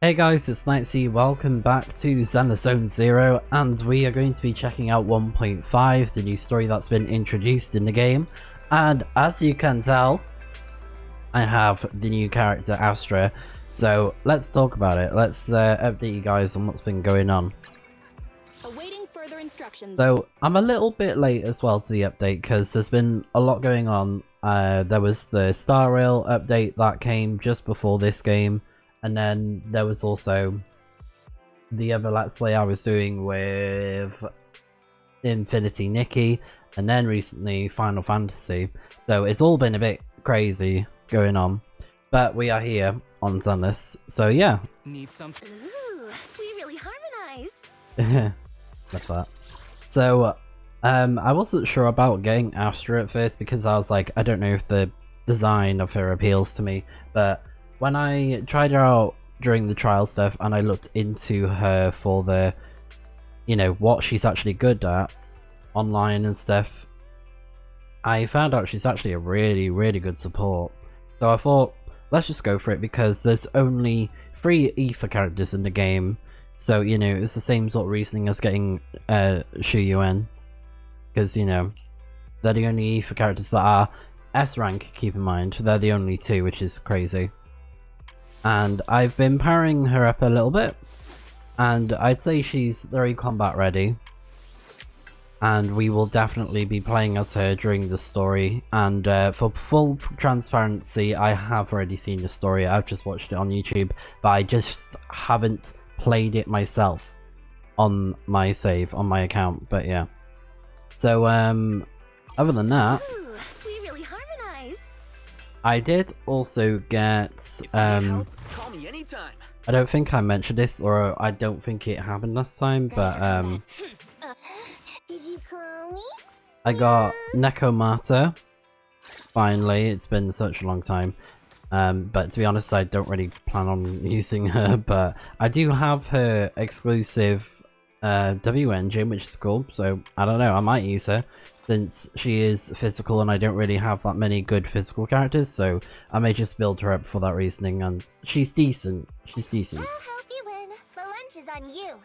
Hey guys, it's Snipezy, welcome back to Zenless Zone Zero, and we are going to be checking out 1.5, the new story that's been introduced in the game. And as you can tell, I have the new character Astra, so let's talk about it. Let's update you guys on what's been going on. Awaiting further instructions. So I'm a little bit late as well to the update because there's been a lot going on. There was the Star Rail update that came just before this game. And then there was also the other Let's Play I was doing with Infinity Nikki, and then recently Final Fantasy. So it's all been a bit crazy going on. But we are here on Zenless, so yeah. Need something. Ooh, we really harmonize. That's that. So I wasn't sure about getting Astra at first because I was like, I don't know if the design of her appeals to me, but when I tried her out during the trial stuff and I looked into her for the, you know, what she's actually good at online and stuff, I found out she's actually a really good support. So I thought, let's just go for it because there's only 3 Ether characters in the game. So, you know, it's the same sort of reasoning as getting Shu Yuan. Because, you know, they're the only Ether characters that are S rank, keep in mind. They're the only 2, which is crazy. And I've been powering her up a little bit, and I'd say she's very combat ready, and we will definitely be playing as her during the story. And for full transparency, I have already seen the story. I've just watched it on YouTube, but I just haven't played it myself on my save, on my account. But yeah, so other than that, I did also get, I don't think I mentioned this, or I don't think it happened last time, but Did you call me? I got Nekomata. Finally, it's been such a long time. But to be honest, I don't really plan on using her, but I do have her exclusive W engine, which is cool, so I don't know, I might use her. Since she is physical and I don't really have that many good physical characters, so I may just build her up for that reasoning, and she's decent. She's decent. I'll help you win. The lunch is on you.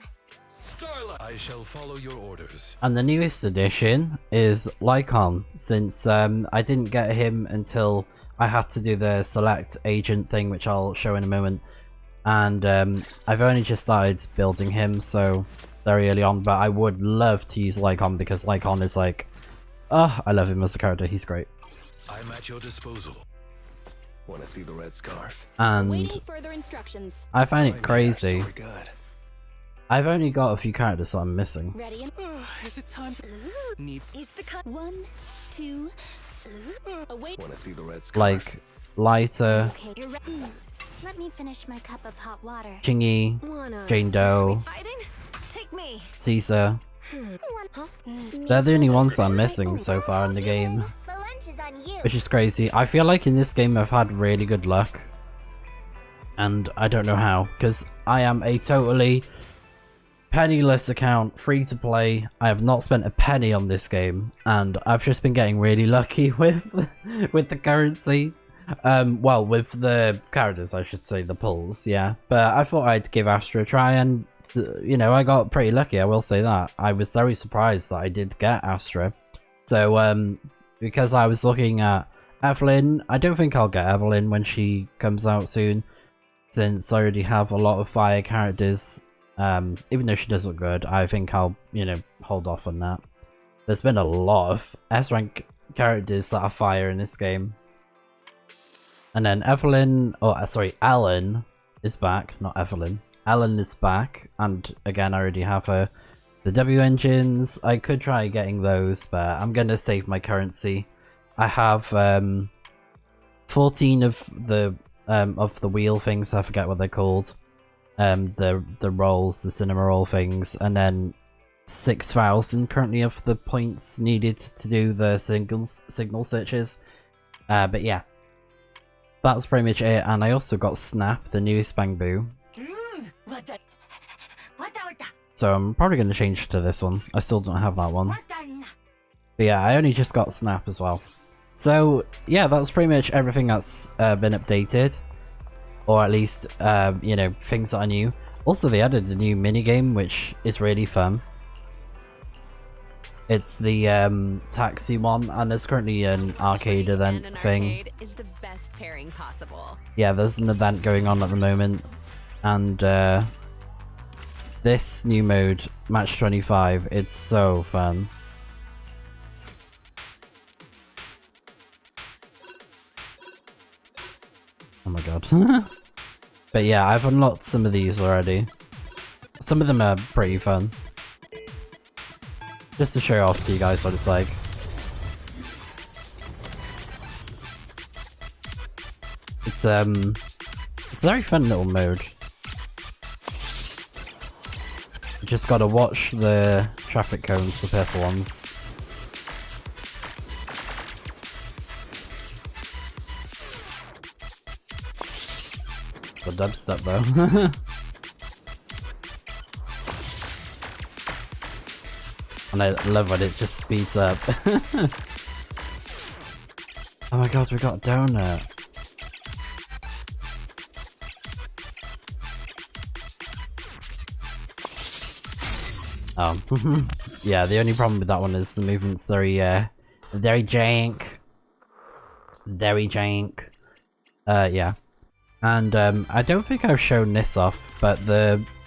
Starlight, I shall follow your orders. And the newest addition is Lycon, since I didn't get him until I had to do the select agent thing, which I'll show in a moment. And I've only just started building him, so very early on, but I would love to use Lycon because Lycon is like, oh, I love him as a character, he's great. I'm at your disposal. Want to see the red scarf? And Waiting further instructions. I find it crazy. So good. I've only got a few characters that I'm missing. Ready and Is it time to needs? is the cut. 1, 2. Await. Want to see the red scarf? Like Lighter, Okay, you're ready. Let me finish my cup of hot water. Chingy, Wanna Jane Doe, fighting? Take me. Caesar. Huh? They're the only ones that I'm missing so far in the game, The lunch is on you. which is crazy. I feel like in this game I've had really good luck, and I don't know how, because I am a totally penniless account, free to play. I have not spent a penny on this game, and I've just been getting really lucky with the currency. Well, with the characters, I should say, the pulls, yeah. But I thought I'd give Astra a try, and you know, I got pretty lucky, I will say that. I was very surprised that I did get Astra. So, because I was looking at Evelyn, I don't think I'll get Evelyn when she comes out soon, since I already have a lot of fire characters. Even though she does look good, I think I'll, you know, hold off on that. There's been a lot of S-rank characters that are fire in this game. And then Evelyn, oh sorry, Alan is back, not Evelyn. Alan is back, and again I already have her. The W engines, I could try getting those, but I'm gonna save my currency. I have 14 of the wheel things, I forget what they're called. The rolls, the cinema roll things, and then 6,000 currently of the points needed to do the signal searches. But yeah, that's pretty much it. And I also got Snap, the newest Bang Boo. So I'm probably going to change to this one. I still don't have that one. But yeah, I only just got Snap as well. So yeah, that's pretty much everything that's been updated. or at least you know, things that are new. Also, they added a new minigame, which is really fun. It's the taxi one, and there's currently an arcade event thing. Arcade is the best pairing possible. Yeah, there's an event going on at the moment, and this new mode, Match 25, it's so fun. Oh my god. But yeah, I've unlocked some of these already. Some of them are pretty fun. Just to show off to you guys what it's like. It's a very fun little mode. You just gotta watch the traffic cones, the purple ones. The dubstep though. And I love when it just speeds up. Oh my god, we got a donut. Oh. Yeah, the only problem with that one is the movement's very jank. Very jank. Yeah. And I don't think I've shown this off, but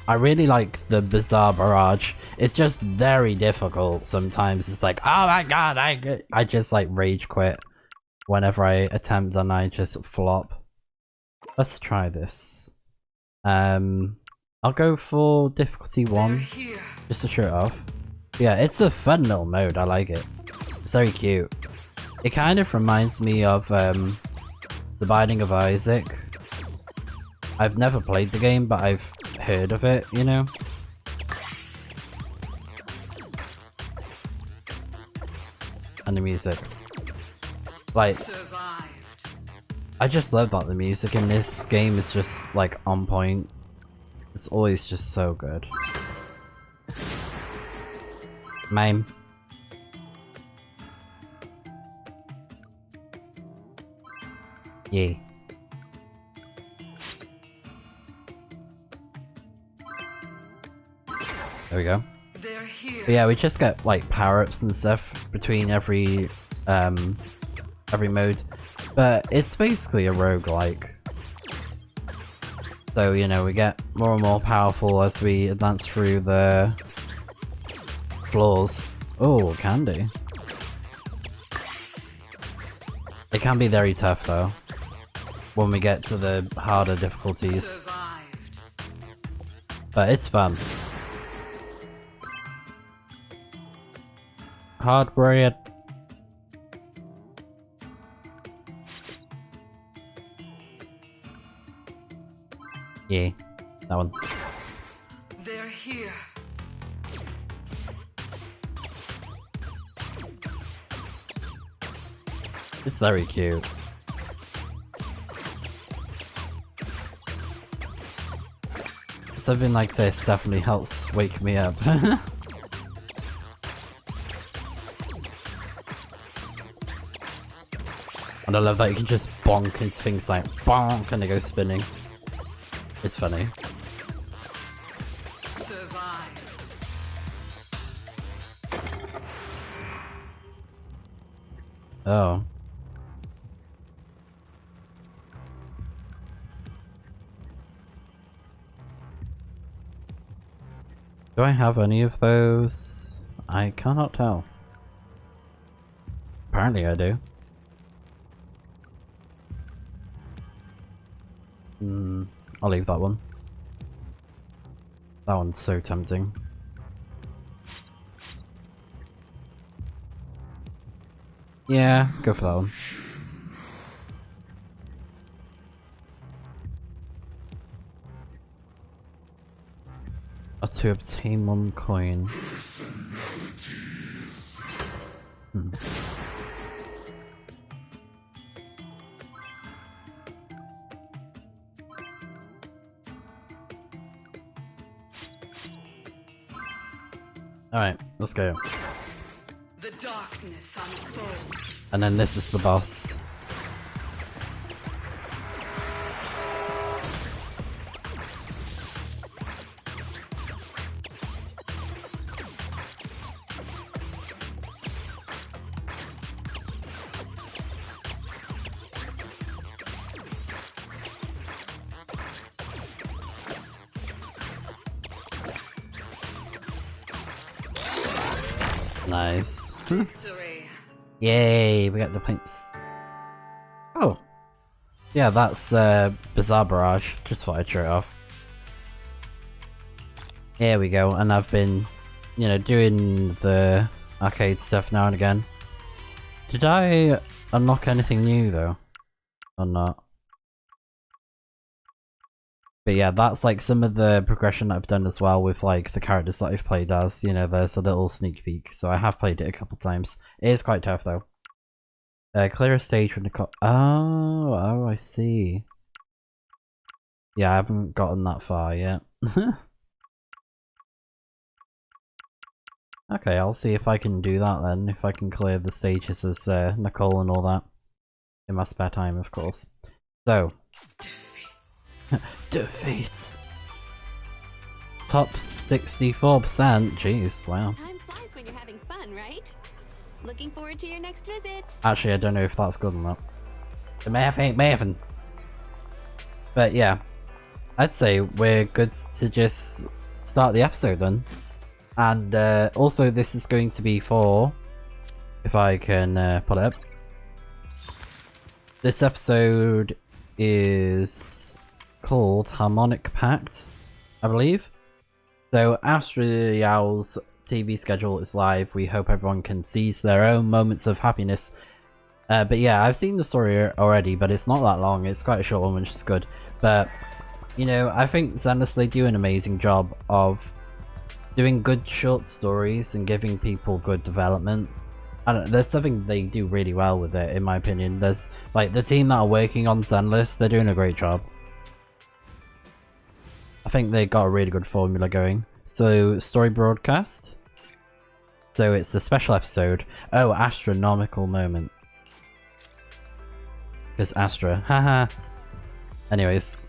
I really like the Bizarre Barrage. It's just very difficult sometimes. It's like, oh my god, I just like rage quit whenever I attempt and I just flop. Let's try this. I'll go for difficulty 1, just to show it off. Yeah, it's a fun little mode, I like it. It's very cute. It kind of reminds me of The Binding of Isaac. I've never played the game, but I've heard of it, you know? And the music. Like, I just love that the music in this game is just like on point. It's always just so good. Mime. Yeah. There we go. But yeah, we just get like power-ups and stuff between every mode. But it's basically a roguelike. So, you know, we get more and more powerful as we advance through the floors. Oh, candy. It can be very tough though, when we get to the harder difficulties. But it's fun. Hardware. Yeah, that one. They're here. It's very cute. Something like this definitely helps wake me up. And I love that you can just bonk into things like bonk and they go spinning. It's funny. Survive. Oh. Do I have any of those? I cannot tell. Apparently I do. I'll leave that one. That one's so tempting. Yeah, go for that one. Or to obtain 1 coin. Alright, let's go. The darkness unfolds. And then this is the boss. Nice. Victory. Yay, we got the points. Oh. Yeah, that's Bizarre Barrage. Just thought I'd show it off. Here we go, and I've been, you know, doing the arcade stuff now and again. Did I unlock anything new though? Or not? But yeah, that's like some of the progression that I've done as well with like the characters that I've played as. You know, there's a little sneak peek, so I have played it a couple times. It is quite tough though. Clear a stage from the oh, I see. Yeah, I haven't gotten that far yet. Okay, I'll see if I can do that then, if I can clear the stages as Nicole and all that. In my spare time, of course. So. Defeat. Top 64%, jeez, wow. Time flies when you're having fun, right? Looking forward to your next visit. Actually, I don't know if that's good or not. The math ain't mathin'. But yeah, I'd say we're good to just start the episode then. And also this is going to be for, if I can pull it up. This episode is called Harmonic Pact, I believe. So Astra Yao's TV schedule is live. We hope everyone can seize their own moments of happiness. But yeah, I've seen the story already, but it's not that long. It's quite a short one, which is good. But, you know, I think Zenless, they do an amazing job of doing good short stories and giving people good development. And there's something they do really well with it, in my opinion. There's, like, the team that are working on Zenless, they're doing a great job. I think they got a really good formula going. So, story broadcast. So it's a special episode. Oh, Astra-Nomical moment. Because Astra, haha. Anyways.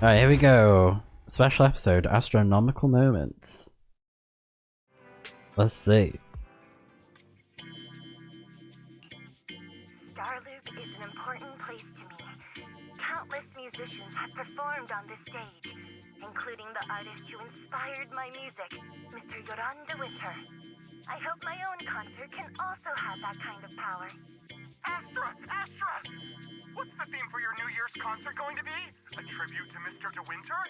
Alright, here we go. Special episode, Astronomical Moments. Let's see. Starloop is an important place to me. Countless musicians have performed on this stage, including the artist who inspired my music, Mr. Yoranda Winter. I hope my own concert can also have that kind of power. Astra! Astra! What's the theme for your New Year's concert going to be? A tribute to Mr. De Winter?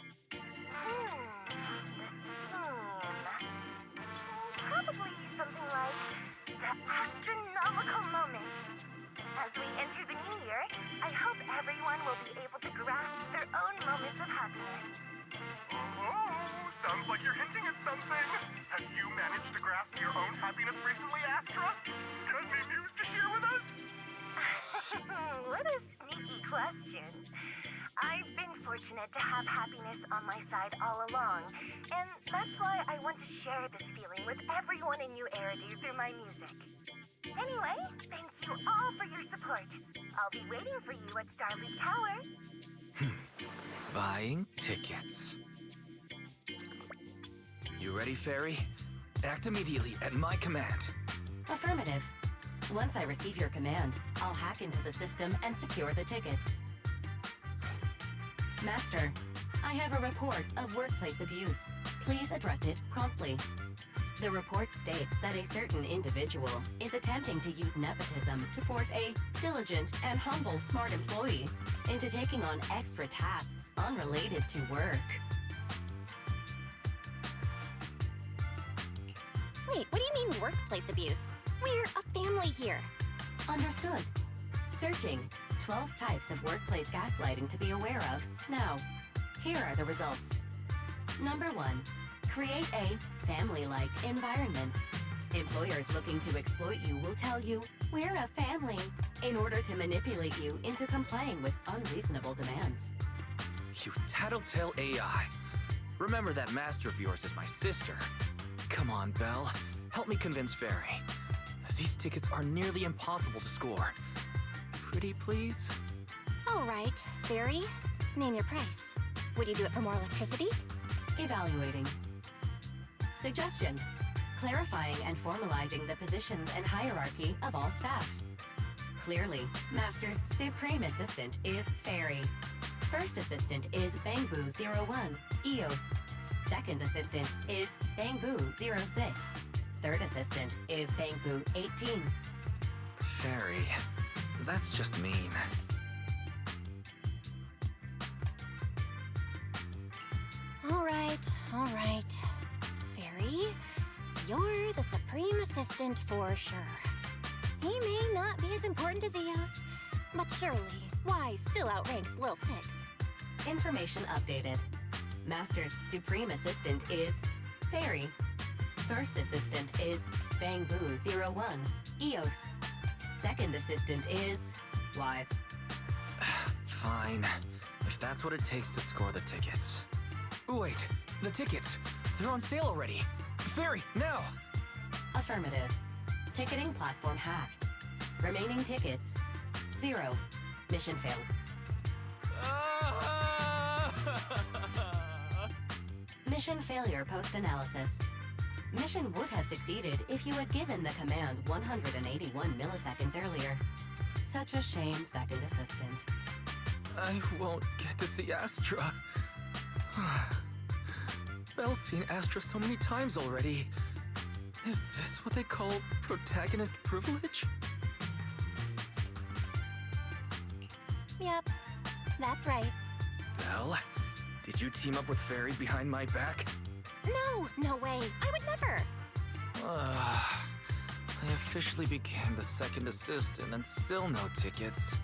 Probably something like the Astronomical moment. As we enter the new year, I hope everyone will be able to grasp their own moments of happiness. Oh, sounds like you're hinting at something. Have you managed to grasp your own happiness recently, Astra? Any news to share with us? What a sneaky question. I've been fortunate to have happiness on my side all along, and that's why I want to share this feeling with everyone in New Eridu through my music. Anyway, thank you all for your support. I'll be waiting for you at Starloop Tower. Buying tickets. You ready, Fairy? Act immediately at my command. Affirmative. Once I receive your command, I'll hack into the system and secure the tickets. Master, I have a report of workplace abuse. Please address it promptly. The report states that a certain individual is attempting to use nepotism to force a diligent and humble smart employee into taking on extra tasks unrelated to work. Wait, what do you mean workplace abuse? We're a family here. Understood. Searching. 12 types of workplace gaslighting to be aware of. Now, here are the results. Number 1. Create a family-like environment. Employers looking to exploit you will tell you, "We're a family," in order to manipulate you into complying with unreasonable demands. You tattletale AI. Remember that master of yours is my sister. Come on, Belle. Help me convince Fairy. These tickets are nearly impossible to score. Pretty please? All right, Fairy. Name your price. Would you do it for more electricity? Evaluating. Suggestion. Clarifying and formalizing the positions and hierarchy of all staff. Clearly, Master's supreme assistant is Fairy. First assistant is Bangboo01, EOS. Second assistant is Bangboo06. Third assistant is Bangboo18. Fairy, that's just mean. Alright. Fairy, you're the Supreme Assistant for sure. He may not be as important as Eos, but surely, Y still outranks Lil 6. Information updated. Master's Supreme Assistant is Fairy. First assistant is Bangboo01, EOS. Second assistant is Wise. Fine, if that's what it takes to score the tickets. Wait, the tickets! They're on sale already! Fairy, now! Affirmative. Ticketing platform hacked. Remaining tickets 0. Mission failed. Mission failure post-analysis. Mission would have succeeded if you had given the command 181 milliseconds earlier. Such a shame, second assistant. I won't get to see Astra. Belle's seen Astra so many times already. Is this what they call protagonist privilege? Yep, that's right. Belle, did you team up with Fairy behind my back? No way. I would never. I officially became the second assistant and still no tickets.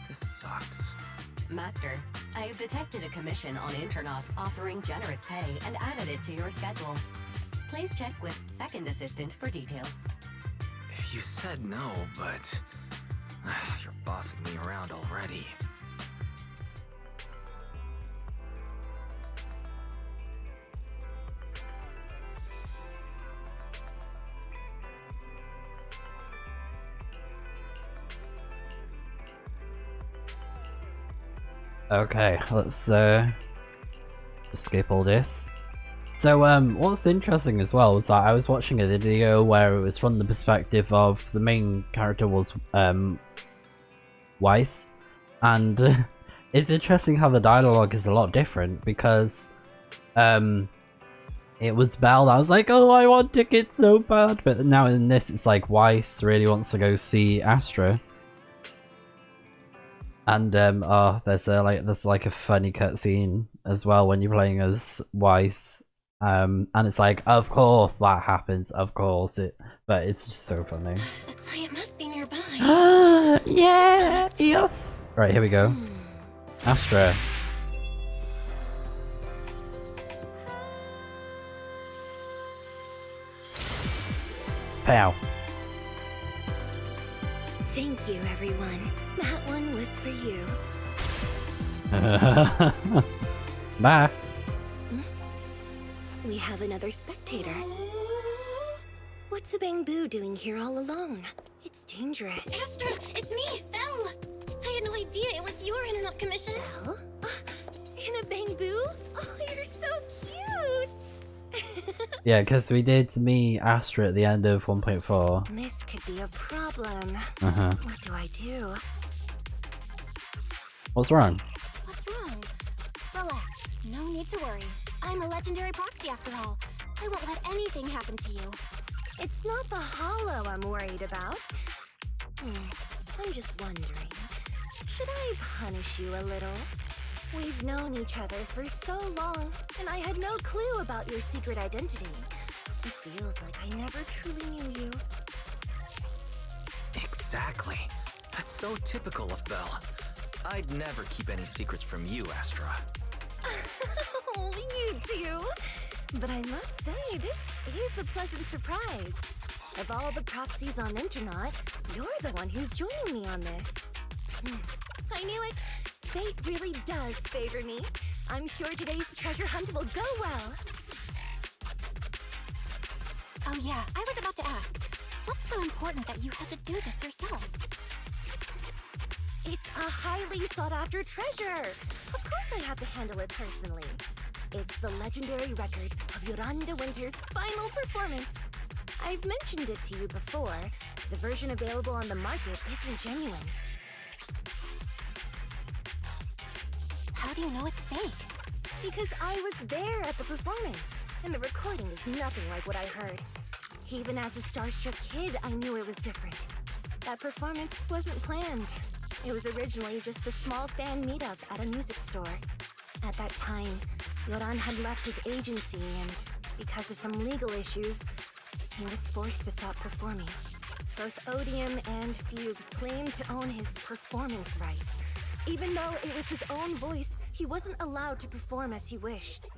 This sucks. Master, I have detected a commission on Internaut offering generous pay and added it to your schedule. Please check with second assistant for details. You said no, but you're bossing me around already. Okay, let's skip all this. So what's interesting as well was that I was watching a video where it was from the perspective of the main character was Weiss, and it's interesting how the dialogue is a lot different because it was Belle that was like, oh, I want tickets so bad, but now in this it's like Weiss really wants to go see Astra. And oh, there's like a funny cutscene as well when you're playing as Weiss, and it's like, of course that happens, of course but it's just so funny. The client must be nearby. Yeah, yes. Right, here we go. Astra. Pow. Thank you, everyone. That one was for you. Bye. We have another spectator. What's a Bangboo doing here all alone? It's dangerous. Astra, it's me, Belle! I had no idea it was your internet commission. Belle? In a Bangboo? Oh, you're so cute! Yeah, because we did meet Astra at the end of 1.4. This could be a problem. What do I do? What's wrong? What's wrong? Relax. No need to worry. I'm a legendary proxy after all. I won't let anything happen to you. It's not the hollow I'm worried about. I'm just wondering, should I punish you a little? We've known each other for so long, and I had no clue about your secret identity. It feels like I never truly knew you. Exactly. That's so typical of Belle. I'd never keep any secrets from you, Astra. Oh, you do? But I must say, this is a pleasant surprise. Of all the proxies on Internaut, you're the one who's joining me on this. I knew it! Fate really does favor me. I'm sure today's treasure hunt will go well. Oh yeah, I was about to ask. What's so important that you had to do this yourself? It's a highly sought-after treasure! Of course I have to handle it personally. It's the legendary record of Yolanda Winter's final performance. I've mentioned it to you before. The version available on the market isn't genuine. How do you know it's fake? Because I was there at the performance, and the recording is nothing like what I heard. Even as a starstruck kid, I knew it was different. That performance wasn't planned. It was originally just a small fan meetup at a music store. At that time, Yoran had left his agency, and because of some legal issues, he was forced to stop performing. Both Odium and Fugue claimed to own his performance rights. Even though it was his own voice, he wasn't allowed to perform as he wished.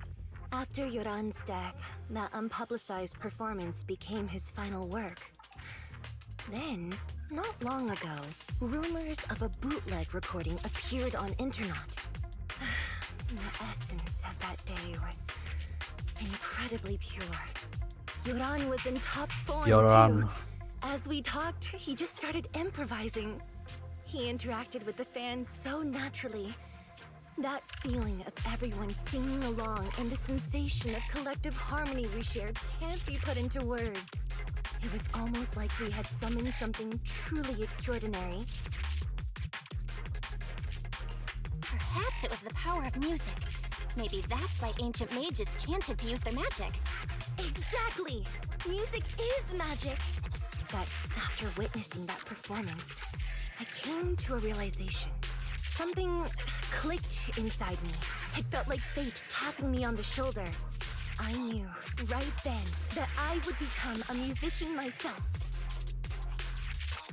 After Yoran's death, that unpublicized performance became his final work. Then, not long ago, rumors of a bootleg recording appeared on internet. The essence of that day was incredibly pure. Yoran was in top form too. As we talked, he just started improvising. He interacted with the fans so naturally. That feeling of everyone singing along and the sensation of collective harmony we shared can't be put into words. It was almost like we had summoned something truly extraordinary. Perhaps it was the power of music. Maybe that's why ancient mages chanted to use their magic. Exactly! Music is magic! But after witnessing that performance, I came to a realization. Something clicked inside me. It felt like fate tapping me on the shoulder. I knew, right then, that I would become a musician myself.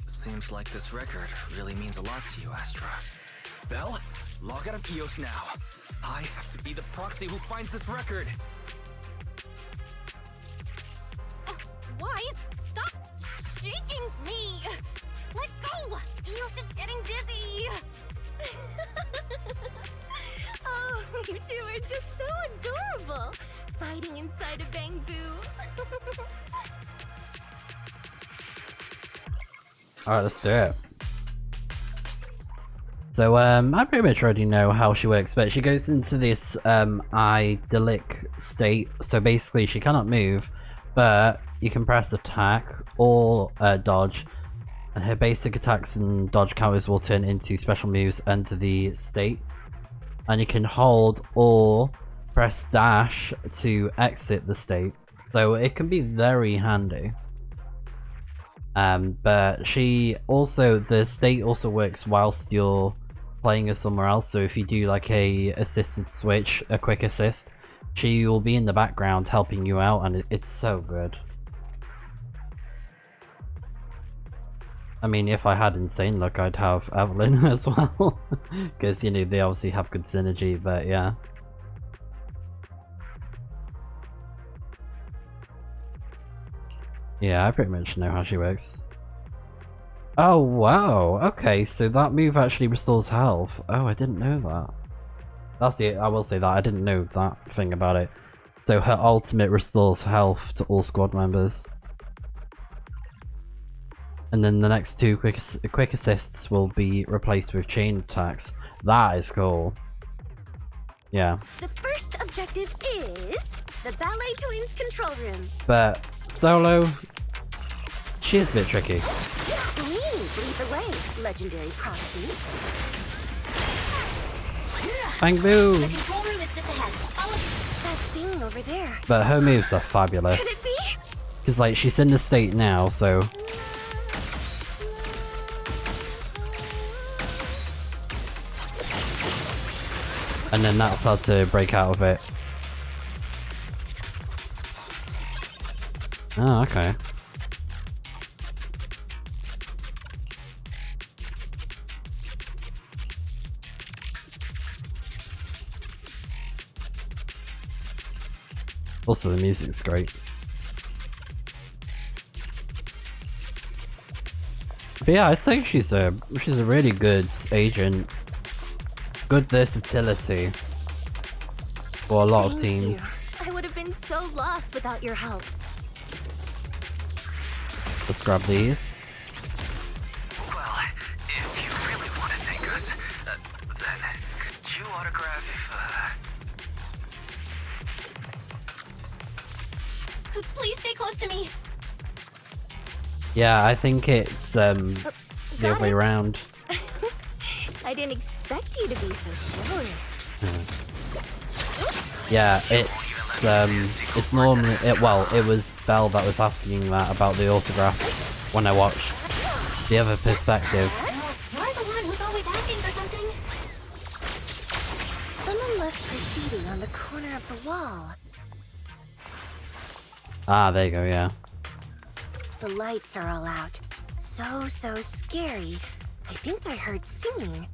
Seems like this record really means a lot to you, Astra. Belle, log out of EOS now. I have to be the proxy who finds this record. Wise, stop shaking me! Let go! Eos is getting dizzy! Oh, you two are just so adorable! Fighting inside a bamboo. Alright, let's do it. So, I pretty much already know how she works, but she goes into this idyllic state. So basically, she cannot move, but you can press attack or dodge, and her basic attacks and dodge counters will turn into special moves under the state. And you can hold or press dash to exit the state, so it can be very handy. But she also, the state also works whilst you're playing as somewhere else. So if you do like a assisted switch, a quick assist, she will be in the background helping you out, and it's so good. I mean, if I had insane luck, I'd have Evelyn as well, because you know they obviously have good synergy. But yeah. Yeah, I pretty much know how she works. Oh wow, okay, so that move actually restores health. Oh, I didn't know that. That's it, I will say that, I didn't know that thing about it. So her ultimate restores health to all squad members. And then the next two quick assists will be replaced with chain attacks. That is cool. Yeah. The first objective is the Ballet Twins control room. But Solo, she is a bit tricky. Please lead the way, legendary proxy. Bang boo! The control room is just ahead. Follow That thing over there. But her moves are fabulous. Could it be? Because like she's in the state now, so and then that's how to break out of it. Oh, okay. Also, the music's great. But yeah, I'd say she's a really good agent. Good versatility for a lot of teams. I would have been so lost without your help. Let's grab these. Well, if you really want to thank us, then could you autograph, Please stay close to me. Yeah, I think it's the other way around. I didn't expect you to be so chivalrous. Yeah, it's normally it was Belle that was asking that about the autographs when I watched the other perspective. You're the one who's always asking for something. Someone left graffiti on the corner of the wall. Ah, there you go, yeah. The lights are all out. So scary. I think I heard singing.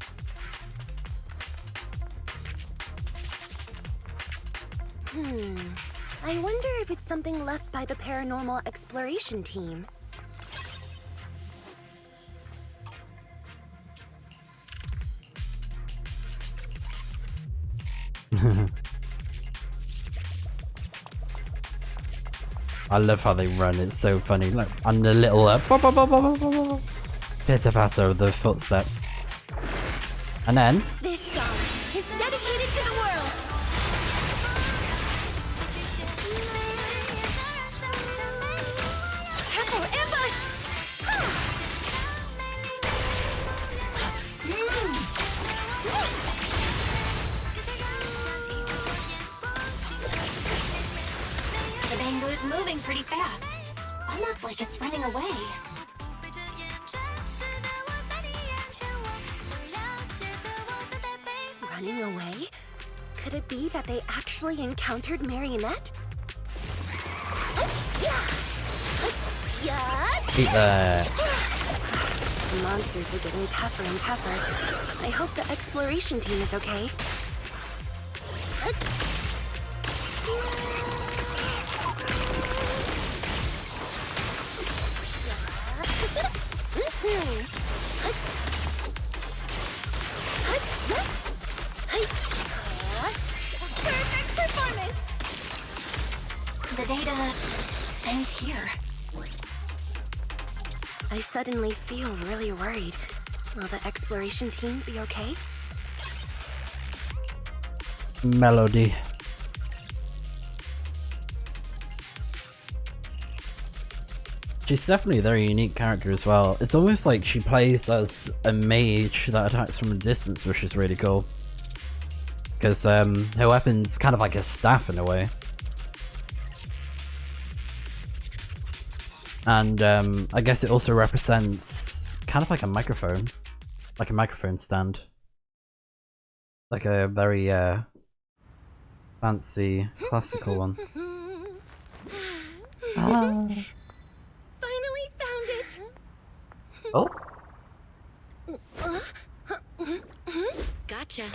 I wonder if it's something left by the paranormal exploration team. I love how they run, it's so funny. Like, and the little pitter-patter of the footsteps. And then... This song is dedicated to the world! Careful, ambush! The bamboo's moving pretty fast. Almost like it's running away. Running away? Could it be that they actually encountered Marionette? Eat that. The monsters are getting tougher and tougher. I hope the exploration team is okay. Perfect performance! The data ends here. I suddenly feel really worried. Will the exploration team be okay? Melody. She's definitely a very unique character as well. It's almost like she plays as a mage that attacks from a distance, which is really cool. Because her weapon's kind of like a staff in a way. And I guess it also represents kind of like a microphone stand. Like a very fancy classical one. Ah. Finally found it! Oh. Gotcha.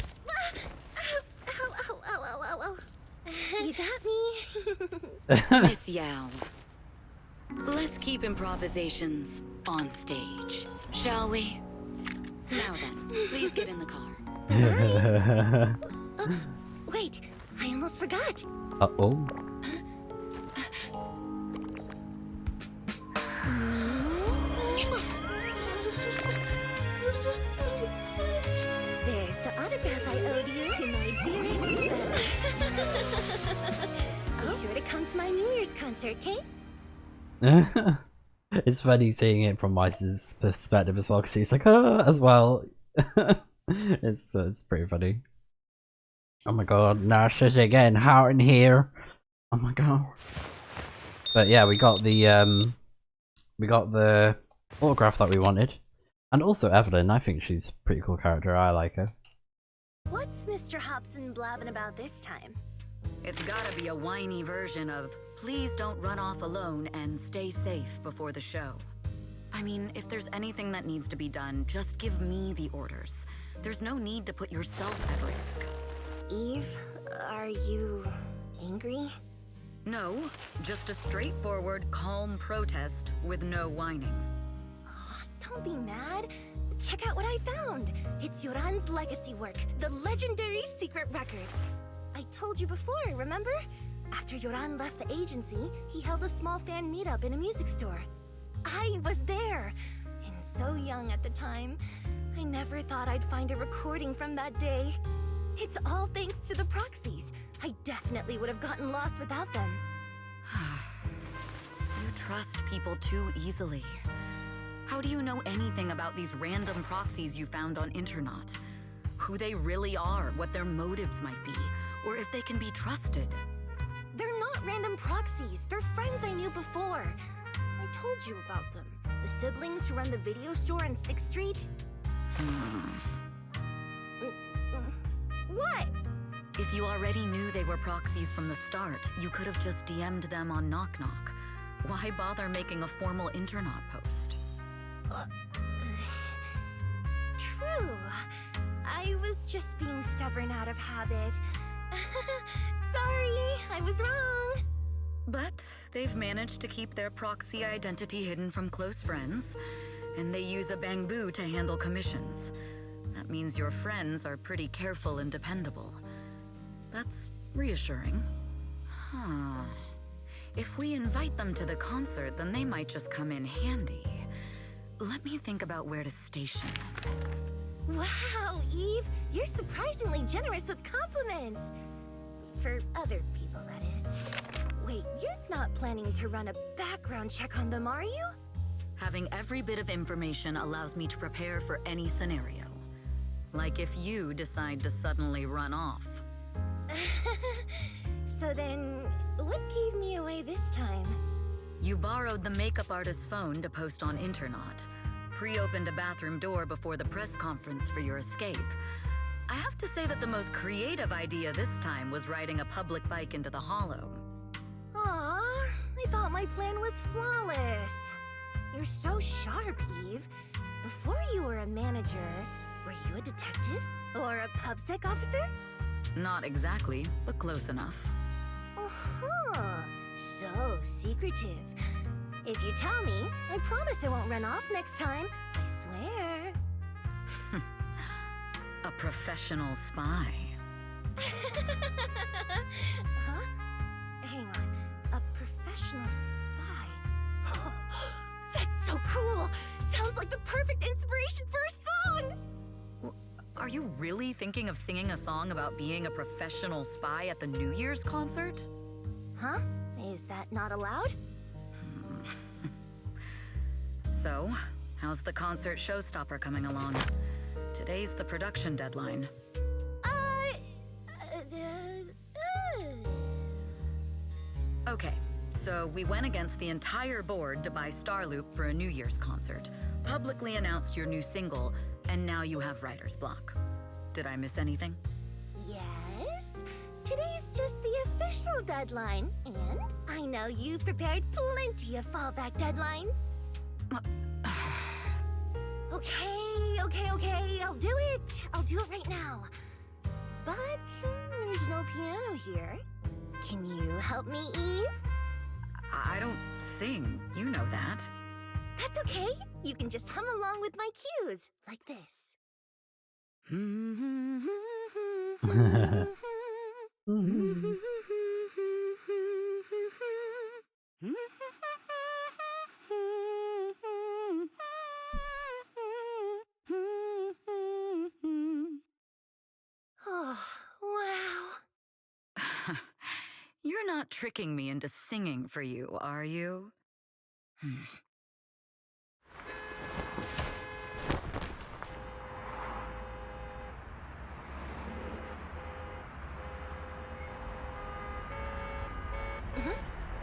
Ow. You got me? Miss Yao, let's keep improvisations on stage, shall we? Now then, please get in the car. Wait, I almost forgot. Uh-oh. There's the autograph I owed you to my dearest Belle. Be sure to come to my New Year's concert, okay? It's funny seeing it from Mice's perspective as well, because he's like, as well. It's pretty funny. Oh my god, Nasha's getting hot in here. Oh my god. But yeah, we got the autograph that we wanted. And also Evelyn, I think she's a pretty cool character, I like her. What's Mr. Hobson blabbing about this time? It's gotta be a whiny version of, please don't run off alone and stay safe before the show. I mean, if there's anything that needs to be done, just give me the orders. There's no need to put yourself at risk. Eve, are you angry? No, just a straightforward, calm protest with no whining. Oh, don't be mad. Check out what I found. It's Yoran's legacy work, the legendary secret record. I told you before, remember? After Yoran left the agency, he held a small fan meetup in a music store. I was there, and so young at the time. I never thought I'd find a recording from that day. It's all thanks to the proxies. I definitely would have gotten lost without them. You trust people too easily. How do you know anything about these random proxies you found on Internet? who they really are, what their motives might be, or if they can be trusted. They're not random proxies. They're friends I knew before. I told you about them. The siblings who run the video store on 6th Street. What? If you already knew they were proxies from the start, you could have just DM'd them on Knock Knock. Why bother making a formal Internaut post? True. I was just being stubborn out of habit. Sorry, I was wrong. But they've managed to keep their proxy identity hidden from close friends, and they use a bamboo to handle commissions. That means your friends are pretty careful and dependable. That's reassuring. Huh. If we invite them to the concert, then they might just come in handy. Let me think about where to station them. Wow, Eve, you're surprisingly generous with compliments. For other people, that is. Wait, you're not planning to run a background check on them, are you? Having every bit of information allows me to prepare for any scenario. Like if you decide to suddenly run off. So then, what gave me away this time? You borrowed the makeup artist's phone to post on Internaut, pre-opened a bathroom door before the press conference for your escape. I have to say that the most creative idea this time was riding a public bike into the hollow. Aw, I thought my plan was flawless. You're so sharp, Eve. Before you were a manager, were you a detective? Or a PubSec officer? Not exactly, but close enough. Uh-huh. So secretive. If you tell me, I promise I won't run off next time. I swear. A professional spy. Huh? Hang on. A professional spy. That's so cool! Sounds like the perfect inspiration for a song! Are you really thinking of singing a song about being a professional spy at the New Year's concert? Huh? Is that not allowed? So, how's the concert showstopper coming along? Today's the production deadline. Okay, so we went against the entire board to buy Starloop for a New Year's concert, publicly announced your new single, and now you have writer's block. Did I miss anything? Yes. Today's just the official deadline, and I know you've prepared plenty of fallback deadlines. Okay, I'll do it. I'll do it right now. But there's no piano here. Can you help me, Eve? I don't sing, you know that. That's okay. You can just hum along with my cues, like this. Oh, wow. You're not tricking me into singing for you, are you?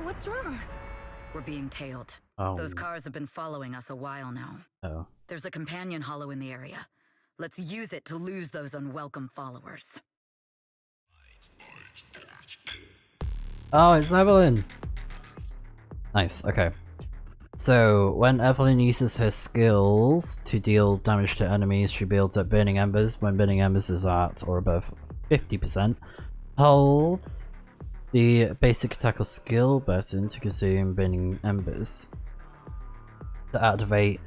What's wrong? We're being tailed. Oh. Those cars have been following us a while now. Oh. There's a companion hollow in the area. Let's use it to lose those unwelcome followers. Oh, it's Evelyn! Nice, okay. So, when Evelyn uses her skills to deal damage to enemies, she builds up Burning Embers. When Burning Embers is at or above 50%, holds the basic attack or skill button to consume Burning Embers. To activate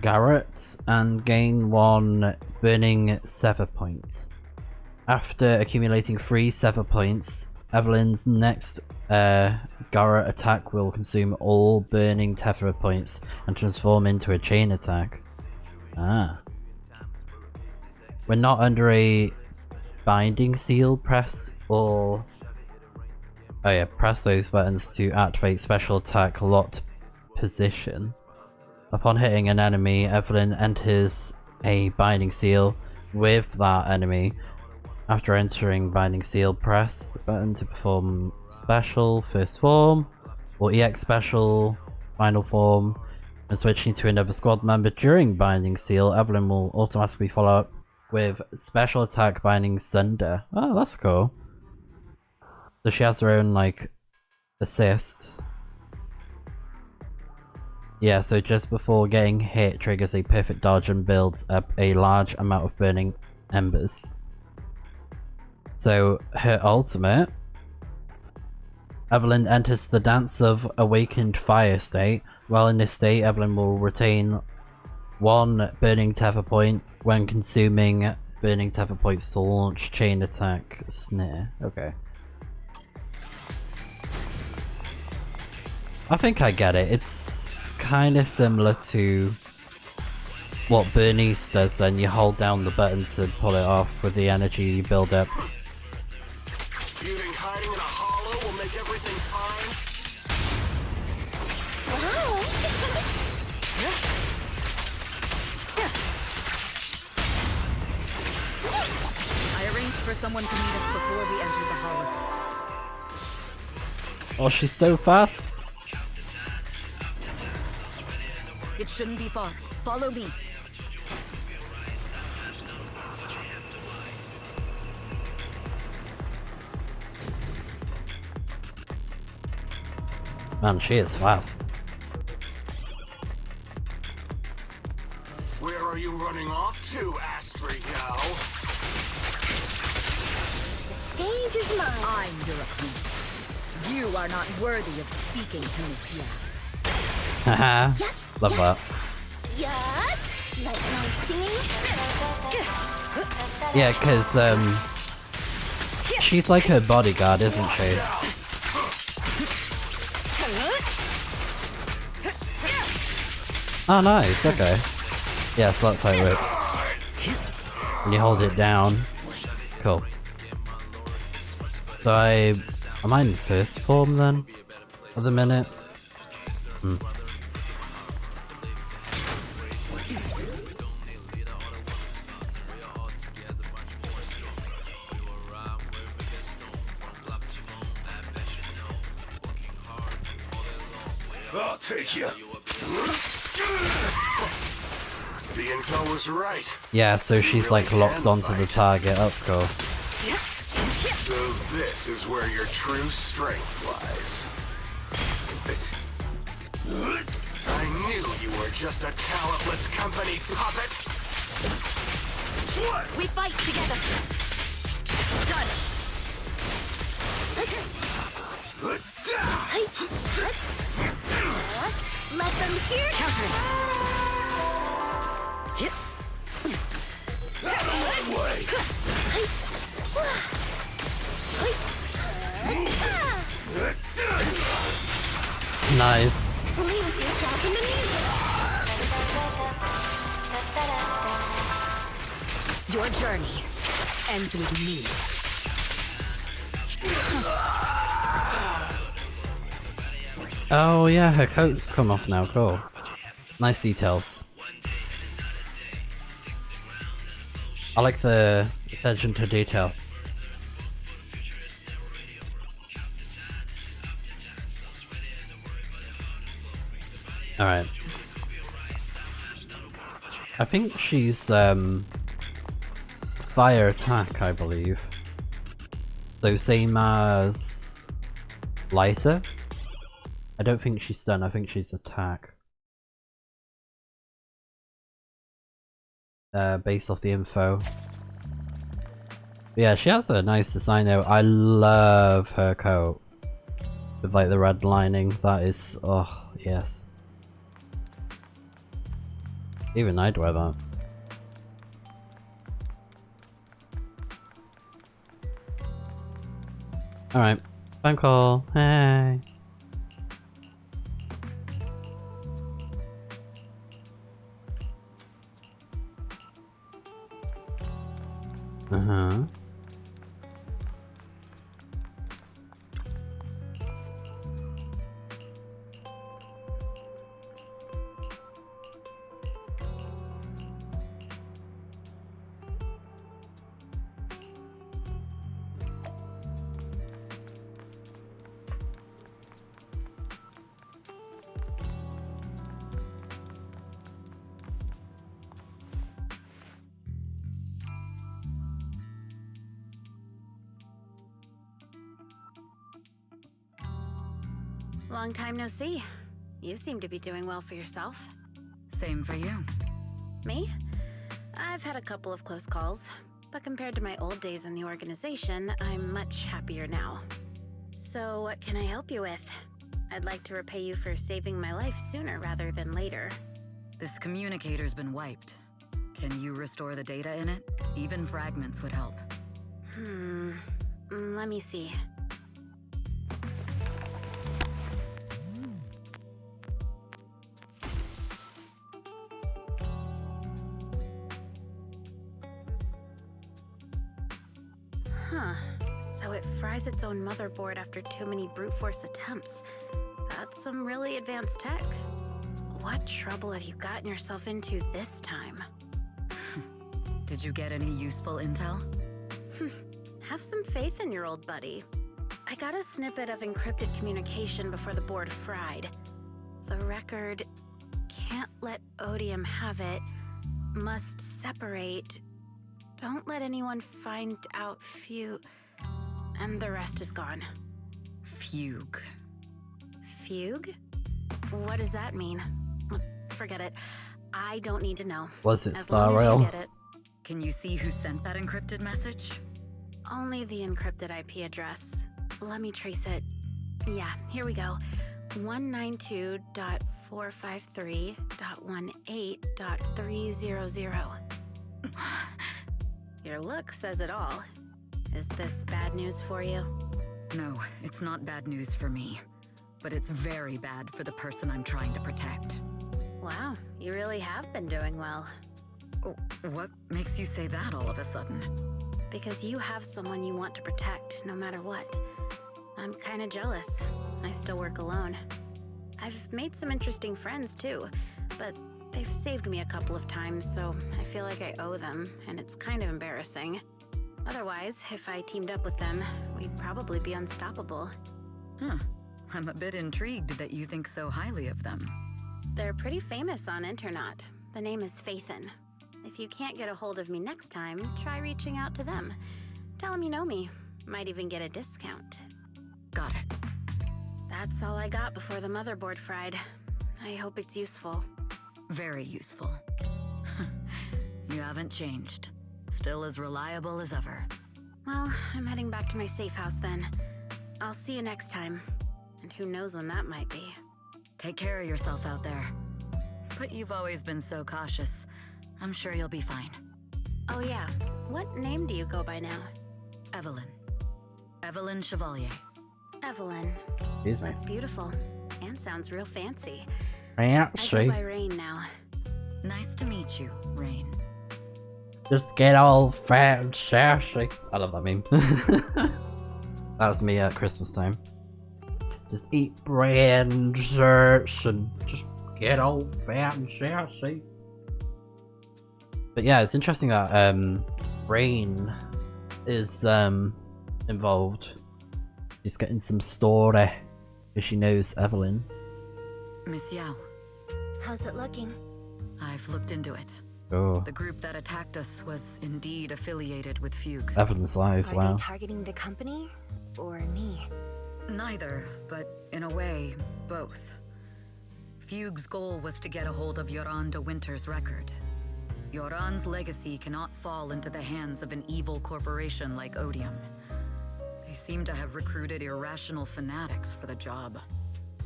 Garrett and gain 1 Burning Sever point. After accumulating 3 Sever points, Evelyn's next Garrett attack will consume all burning Tether points and transform into a chain attack. Ah. When not under a binding seal, press or... Oh yeah, press those buttons to activate special attack locked position. Upon hitting an enemy, Evelyn enters a binding seal, with that enemy. After entering Binding Seal, press the button to perform Special First Form or EX Special Final Form. And switching to another squad member during Binding Seal, Evelyn will automatically follow up with Special Attack Binding Sunder. Oh, that's cool. So she has her own, like, assist. Yeah, so just before getting hit, triggers a perfect dodge and builds up a large amount of burning embers. So her ultimate, Evelyn enters the Dance of Awakened Fire state. While in this state, Evelyn will retain 1 Burning Tether Point when consuming Burning Tether Points to launch Chain Attack Snare. Okay. I think I get it. It's kind of similar to what Bernice does then. You hold down the button to pull it off with the energy you build up. You think hiding in a hollow will make everything fine? Wow! I arranged for someone to meet us before we entered the hollow. Oh, she's so fast. It shouldn't be far. Follow me. Man, she is fast. Where are you running off to, Astra Yao? The stage is mine. I'm your opponent. You are not worthy of speaking to Miss Yao. Haha. Love that. Yuck! Like my singing? Yeah, because, she's like her bodyguard, isn't she? Oh, nice, okay. Yeah, so that's how it works. When you hold it down. Cool. So am I in first form then? For the minute? I'll take you. The intel was right. Yeah, so she's like locked onto the target, that's cool. So this is where your true strength lies. I knew you were just a talentless company puppet. We fight together. Done. Let them hear. Counter it. Nice. Lose yourself in the music. Your journey ends with me. Oh yeah, her coat's come off now, cool. Nice details. I like the attention to detail. Alright. I think she's fire attack, I believe. So same as lighter. I don't think she's stun, I think she's attack. Based off the info. But yeah, she has a nice design though. I love her coat. With like the red lining, that is, oh yes. Even I'd wear that. Alright, phone call, hey. Uh-huh. Long time no see. You seem to be doing well for yourself. Same for you. Me? I've had a couple of close calls, but compared to my old days in the organization, I'm much happier now. So what can I help you with? I'd like to repay you for saving my life sooner rather than later. This communicator's been wiped. Can you restore the data in it? Even fragments would help. Let me see. Huh. So it fries its own motherboard after too many brute force attempts. That's some really advanced tech. What trouble have you gotten yourself into this time? Did you get any useful intel? Have some faith in your old buddy. I got a snippet of encrypted communication before the board fried. The record can't let Odium have it. Must separate. Don't let anyone find out and the rest is gone. Fugue. Fugue? What does that mean? Forget it. I don't need to know. Was it As Star long as Rail? you get it. Can you see who sent that encrypted message? Only the encrypted IP address. Let me trace it. Yeah, here we go. 192.453.18.300. Your look says it all. Is this bad news for you? No, it's not bad news for me. But it's very bad for the person I'm trying to protect. Wow, you really have been doing well. Oh, what makes you say that all of a sudden? Because you have someone you want to protect, no matter what. I'm kinda jealous. I still work alone. I've made some interesting friends too, but they've saved me a couple of times, so I feel like I owe them, and it's kind of embarrassing. Otherwise, if I teamed up with them, we'd probably be unstoppable. Huh. I'm a bit intrigued that you think so highly of them. They're pretty famous on Internet. The name is Faithin. If you can't get a hold of me next time, try reaching out to them. Tell them you know me. Might even get a discount. Got it. That's all I got before the motherboard fried. I hope it's useful. Very useful. You haven't changed. Still as reliable as ever. Well, I'm heading back to my safe house then. I'll see you next time. And who knows when that might be. Take care of yourself out there. But you've always been so cautious. I'm sure you'll be fine. Oh yeah, what name do you go by now? Evelyn. Evelyn Chevalier. Evelyn. Excuse me. That's beautiful. And sounds real fancy. Yeah, I go by Rain now. Nice to meet you, Rain. Just get all fat and sassy. I love that meme. That was me at Christmas time. Just eat bread and desserts and just get all fat and sassy. But yeah, it's interesting that Rain is involved. She's getting some story because she knows Evelyn. Miss Yao, How's it looking? I've looked into it. Oh, The group that attacked us was indeed affiliated with Fugue. Evelyn's lies, Are wow. they targeting the company? Or me? Neither, but in a way, both. Fugue's goal was to get a hold of Yoran de Winter's record. Yoran's legacy cannot fall into the hands of an evil corporation like Odium. They seem to have recruited irrational fanatics for the job.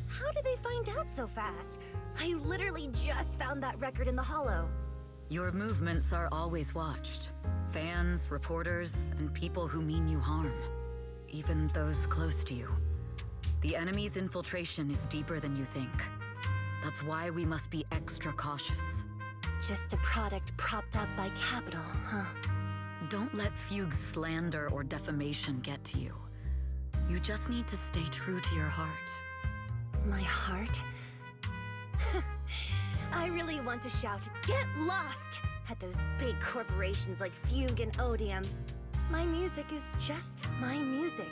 How did they find out so fast? I literally just found that record in the hollow. Your movements are always watched. Fans, reporters, and people who mean you harm. Even those close to you. The enemy's infiltration is deeper than you think. That's why we must be extra cautious. Just a product propped up by capital, huh? Don't let Fugue's slander or defamation get to you. You just need to stay true to your heart. My heart? I really want to shout, "Get lost!" at those big corporations like Fugue and Odium. My music is just my music.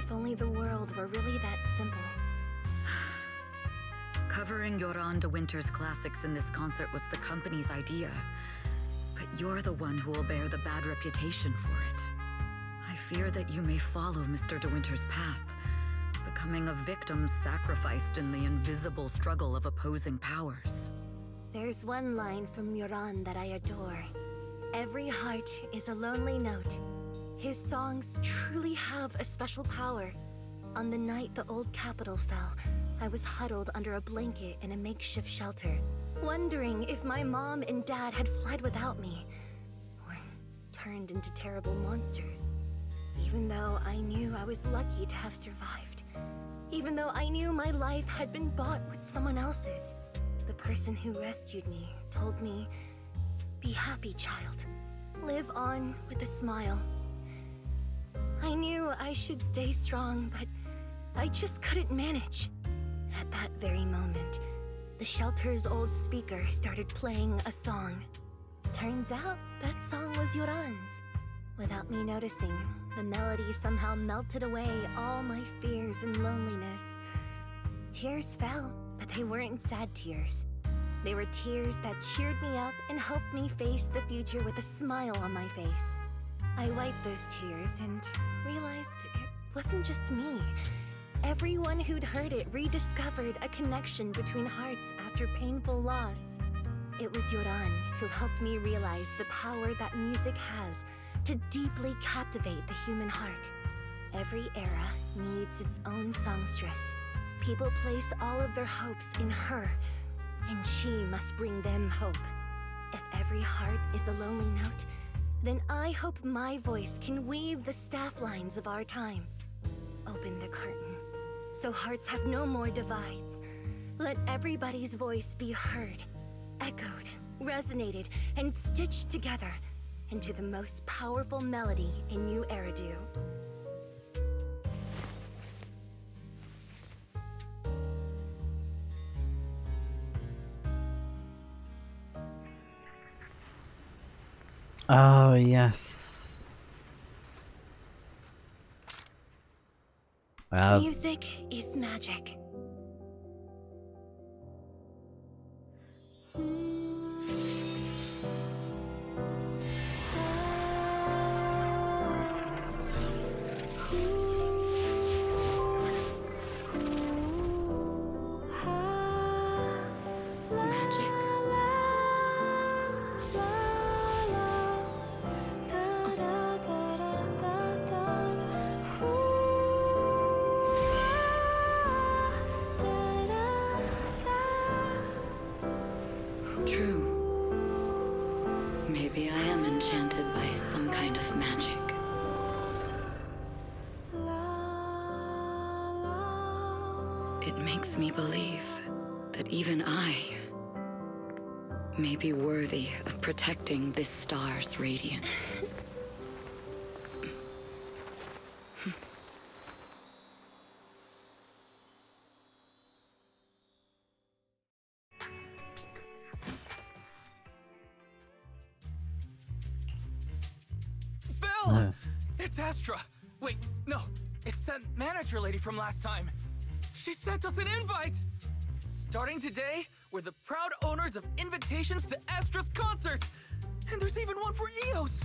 If only the world were really that simple. Covering Yoran de Winter's classics in this concert was the company's idea. But you're the one who will bear the bad reputation for it. I fear that you may follow Mr. de Winter's path, becoming a victim sacrificed in the invisible struggle of opposing powers. There's one line from Yoran that I adore. Every heart is a lonely note. His songs truly have a special power. On the night the old capital fell, I was huddled under a blanket in a makeshift shelter, wondering if my mom and dad had fled without me, or turned into terrible monsters. Even though I knew I was lucky to have survived. Even though I knew my life had been bought with someone else's. The person who rescued me told me, "Be happy, child. Live on with a smile." I knew I should stay strong, but I just couldn't manage. At that very moment, the shelter's old speaker started playing a song. Turns out that song was Yoran's. Without me noticing, the melody somehow melted away all my fears and loneliness. Tears fell, but they weren't sad tears. They were tears that cheered me up and helped me face the future with a smile on my face. I wiped those tears and realized it wasn't just me. Everyone who'd heard it rediscovered a connection between hearts after painful loss. It was Yoran who helped me realize the power that music has to deeply captivate the human heart. Every era needs its own songstress. People place all of their hopes in her, and she must bring them hope. If every heart is a lonely note, then I hope my voice can weave the staff lines of our times. Open the curtain, so hearts have no more divides. Let everybody's voice be heard, echoed, resonated, and stitched together into the most powerful melody in New Eridu. Oh, yes. Music is magic. Maybe I am enchanted by some kind of magic. It makes me believe that even I may be worthy of protecting this star's radiance. It's Astra! Wait, no, it's that manager lady from last time. She sent us an invite! Starting today, we're the proud owners of invitations to Astra's concert! And there's even one for EOS!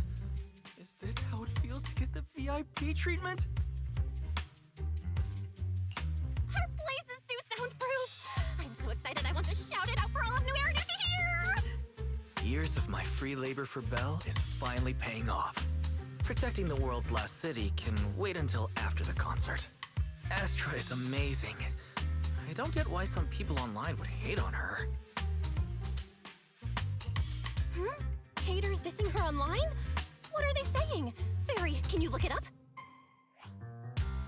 Is this how it feels to get the VIP treatment? Our place is too soundproof! I'm so excited I want to shout it out for all of New Eridu to hear! Years of my free labor for Belle is finally paying off. Protecting the world's last city can wait until after the concert. Astra is amazing. I don't get why some people online would hate on her. Haters dissing her online? What are they saying? Fairy, can you look it up?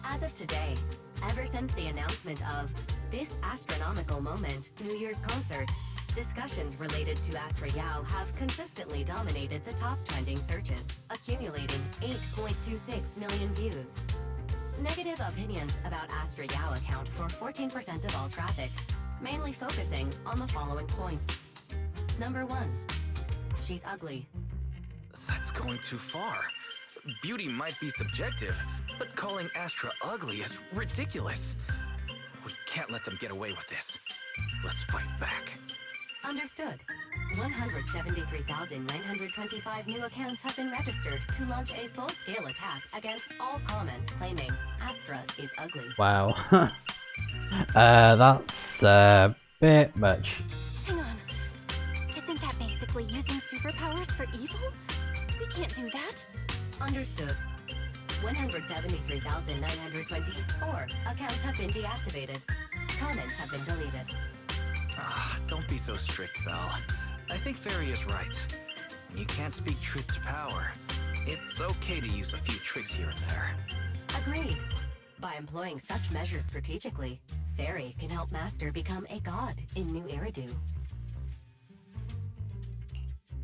As of today, ever since the announcement of this Astra-Nomical moment New Year's concert, discussions related to Astra Yao have consistently dominated the top trending searches, accumulating 8.26 million views. Negative opinions about Astra Yao account for 14% of all traffic, mainly focusing on the following points. Number 1, she's ugly. That's going too far. Beauty might be subjective, but calling Astra ugly is ridiculous. We can't let them get away with this. Let's fight back. Understood. 173,925 new accounts have been registered to launch a full-scale attack against all comments claiming Astra is ugly. Wow. That's a bit much. Hang on. Isn't that basically using superpowers for evil? We can't do that. Understood. 173,924 accounts have been deactivated. Comments have been deleted. Don't be so strict, Belle. I think Fairy is right. When you can't speak truth to power, it's okay to use a few tricks here and there. Agreed. By employing such measures strategically, Fairy can help Master become a god in New Eridu.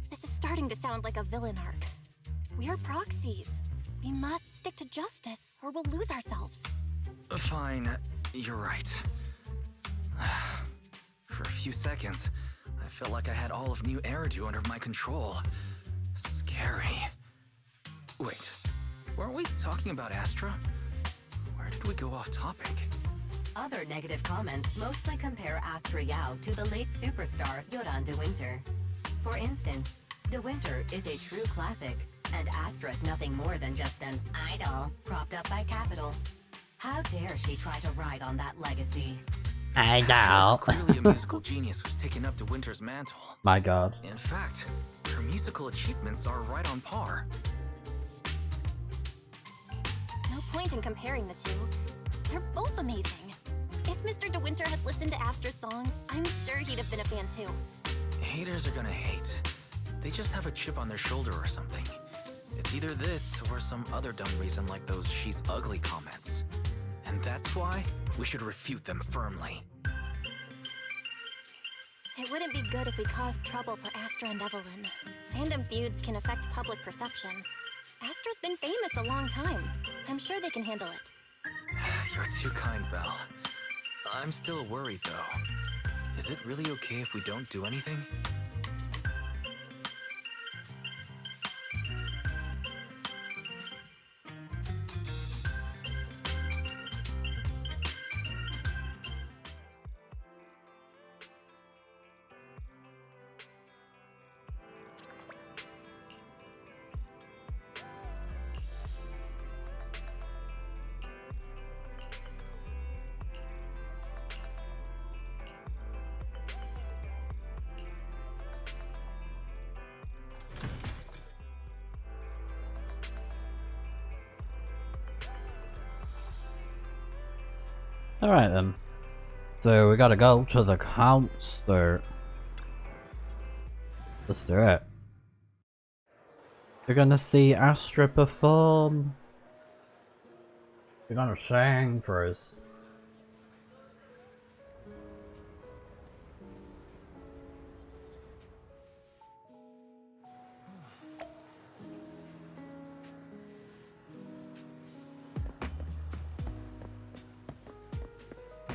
This is starting to sound like a villain arc. We're proxies. We must stick to justice, or we'll lose ourselves. Fine, you're right. For a few seconds, I felt like I had all of New Eridu under my control. Scary. Wait, weren't we talking about Astra? Where did we go off topic? Other negative comments mostly compare Astra Yao to the late superstar Yoran De Winter. For instance, De Winter is a true classic, and Astra's nothing more than just an idol propped up by Capital. How dare she try to ride on that legacy? Idol. Clearly a musical genius who's taken up De Winter's mantle. My god. In fact, her musical achievements are right on par. No point in comparing the two. They're both amazing. If Mr. De Winter had listened to Astra's songs, I'm sure he'd have been a fan too. Haters are gonna hate. They just have a chip on their shoulder or something. It's either this or some other dumb reason like those "she's ugly" comments. And that's why we should refute them firmly. It wouldn't be good if we caused trouble for Astra and Evelyn. Fandom feuds can affect public perception. Astra's been famous a long time. I'm sure they can handle it. You're too kind, Belle. I'm still worried, though. Is it really okay if we don't do anything? Alright then. So we gotta go to the concert. Let's do it. We're gonna see Astra perform. We're gonna sing for us.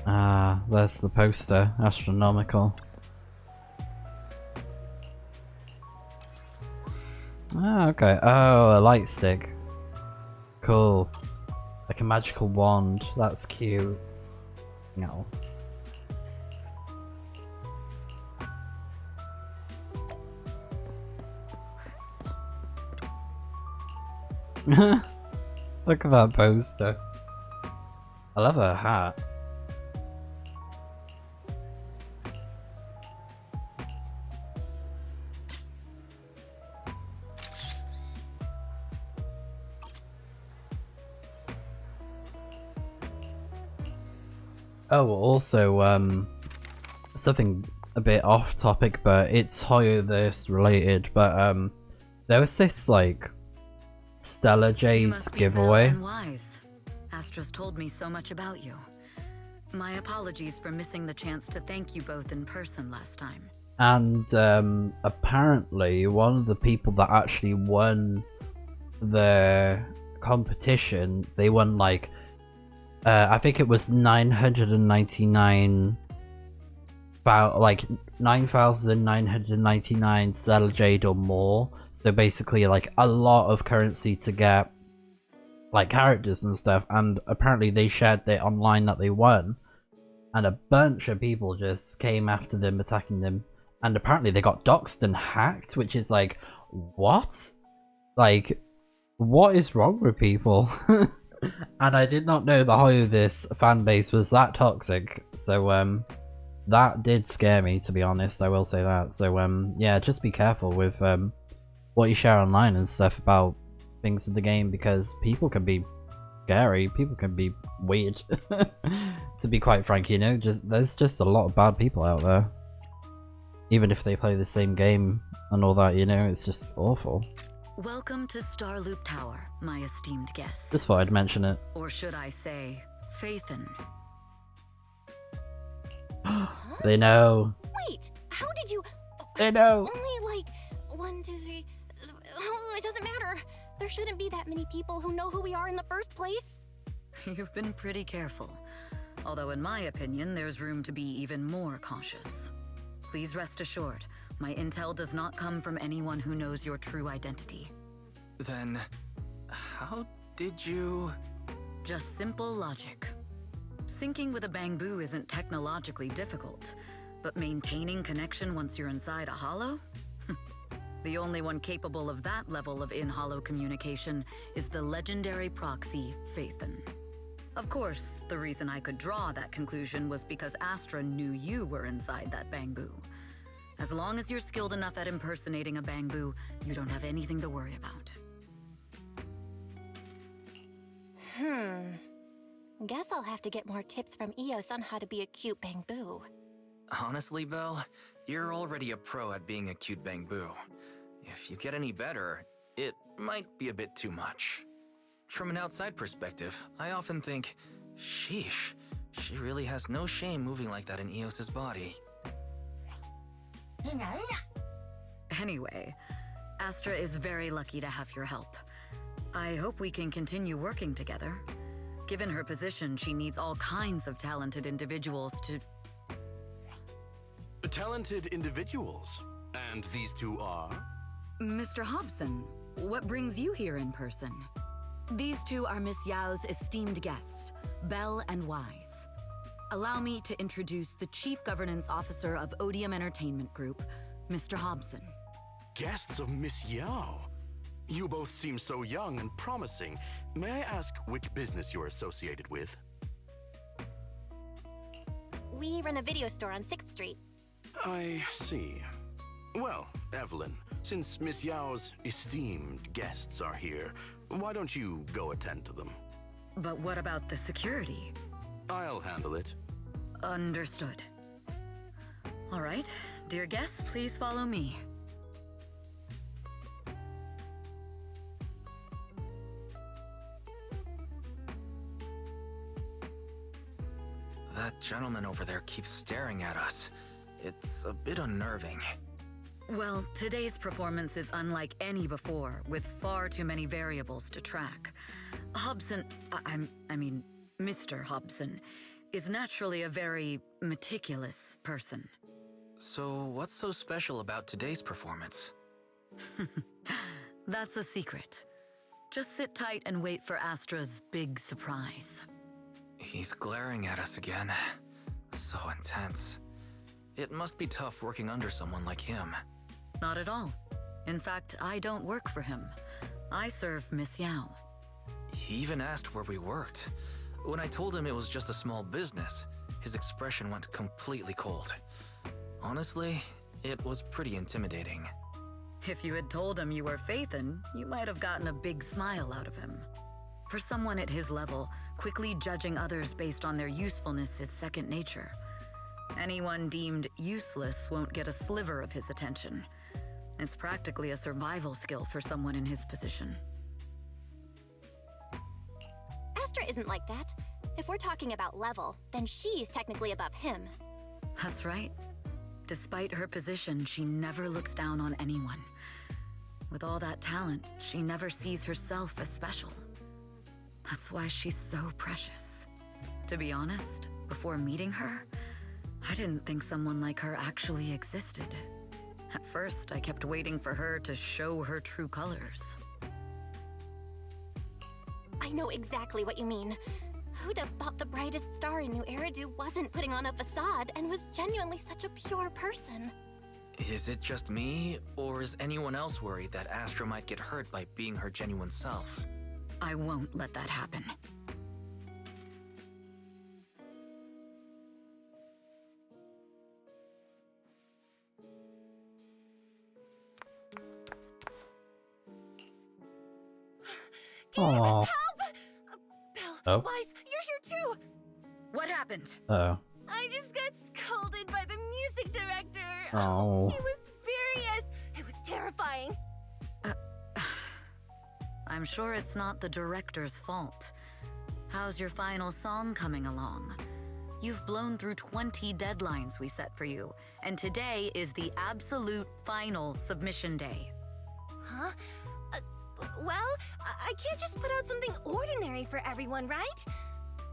Ah, there's the poster, Astra-Nomical. Ah, okay. Oh, a light stick. Cool. Like a magical wand. That's cute. No. Look at that poster. I love her hat. Oh, also, something a bit off topic, but it's Hoyo this related, but, there was this, like, Stellar Jades giveaway. Wise. Astra's told me so much about you. My apologies for missing the chance to thank you both in person last time. And, apparently, one of the people that actually won the competition, they won, like, I think it was 999, like 9,999 Stellar Jade or more. So basically, like a lot of currency to get like characters and stuff. And apparently, they shared it online that they won, and a bunch of people just came after them, attacking them. and apparently they got doxxed and hacked, which is like, what? Like, what is wrong with people? And I did not know the whole of this fan base was that toxic, so that did scare me, to be honest. I will say that. So yeah, just be careful with what you share online and stuff about things in the game, because people can be scary, people can be weird. To be quite frank, you know, there's just a lot of bad people out there. Even if they play the same game and all that, you know, it's just awful. Welcome to Starloop Tower, my esteemed guest. Just thought I'd mention it. Or should I say, Faithin. They know. Wait, how did you... They know. Only like 1, 2, 3... Oh, it doesn't matter. There shouldn't be that many people who know who we are in the first place. You've been pretty careful. Although in my opinion, there's room to be even more cautious. Please rest assured, my intel does not come from anyone who knows your true identity. Then, how did you... Just simple logic. Syncing with a Bangbu isn't technologically difficult, but maintaining connection once you're inside a holo? The only one capable of that level of in-holo communication is the legendary proxy, Faithin. Of course, the reason I could draw that conclusion was because Astra knew you were inside that Bangbu. As long as you're skilled enough at impersonating a Bangbu, you don't have anything to worry about. Guess I'll have to get more tips from Eos on how to be a cute Bangbu. Honestly, Belle, you're already a pro at being a cute Bangbu. If you get any better, it might be a bit too much. From an outside perspective, I often think, sheesh, she really has no shame moving like that in Eos's body. Anyway, Astra is very lucky to have your help. I hope we can continue working together. Given her position, she needs all kinds of talented individuals to... Talented individuals? And these two are? Mr. Hobson, what brings you here in person? These two are Miss Yao's esteemed guests, Belle and Wise. Allow me to introduce the Chief Governance Officer of Odium Entertainment Group, Mr. Hobson. Guests of Miss Yao? You both seem so young and promising. May I ask which business you're associated with? We run a video store on 6th Street. I see. Well, Evelyn, since Miss Yao's esteemed guests are here, why don't you go attend to them? But what about the security? I'll handle it. Understood. All right, dear guests, please follow me. That gentleman over there keeps staring at us. It's a bit unnerving. Well, today's performance is unlike any before, with far too many variables to track. Hobson, I mean, Mr. Hobson, is naturally a very meticulous person. So what's so special about today's performance? That's a secret. Just sit tight and wait for Astra's big surprise. He's glaring at us again. So intense. It must be tough working under someone like him. Not at all. In fact, I don't work for him. I serve Miss Yao. He even asked where we worked. When I told him it was just a small business, his expression went completely cold. Honestly, it was pretty intimidating. If you had told him you were Faithin, you might have gotten a big smile out of him. For someone at his level, quickly judging others based on their usefulness is second nature. Anyone deemed useless won't get a sliver of his attention. It's practically a survival skill for someone in his position. Astra isn't like that. If we're talking about level, then she's technically above him. That's right. Despite her position, she never looks down on anyone. With all that talent, she never sees herself as special. That's why she's so precious. To be honest, before meeting her, I didn't think someone like her actually existed. At first, I kept waiting for her to show her true colors. I know exactly what you mean. Who'd have thought the brightest star in New Eridu wasn't putting on a facade and was genuinely such a pure person? Is it just me, or is anyone else worried that Astra might get hurt by being her genuine self? I won't let that happen. Aww. Belle, Oh. Wise, you're here too! What happened? Oh. I just got scolded by the music director. Oh. He was furious. It was terrifying. I'm sure it's not the director's fault. How's your final song coming along? You've blown through 20 deadlines we set for you, and today is the absolute final submission day. Huh? Well, I can't just put out something ordinary for everyone, right?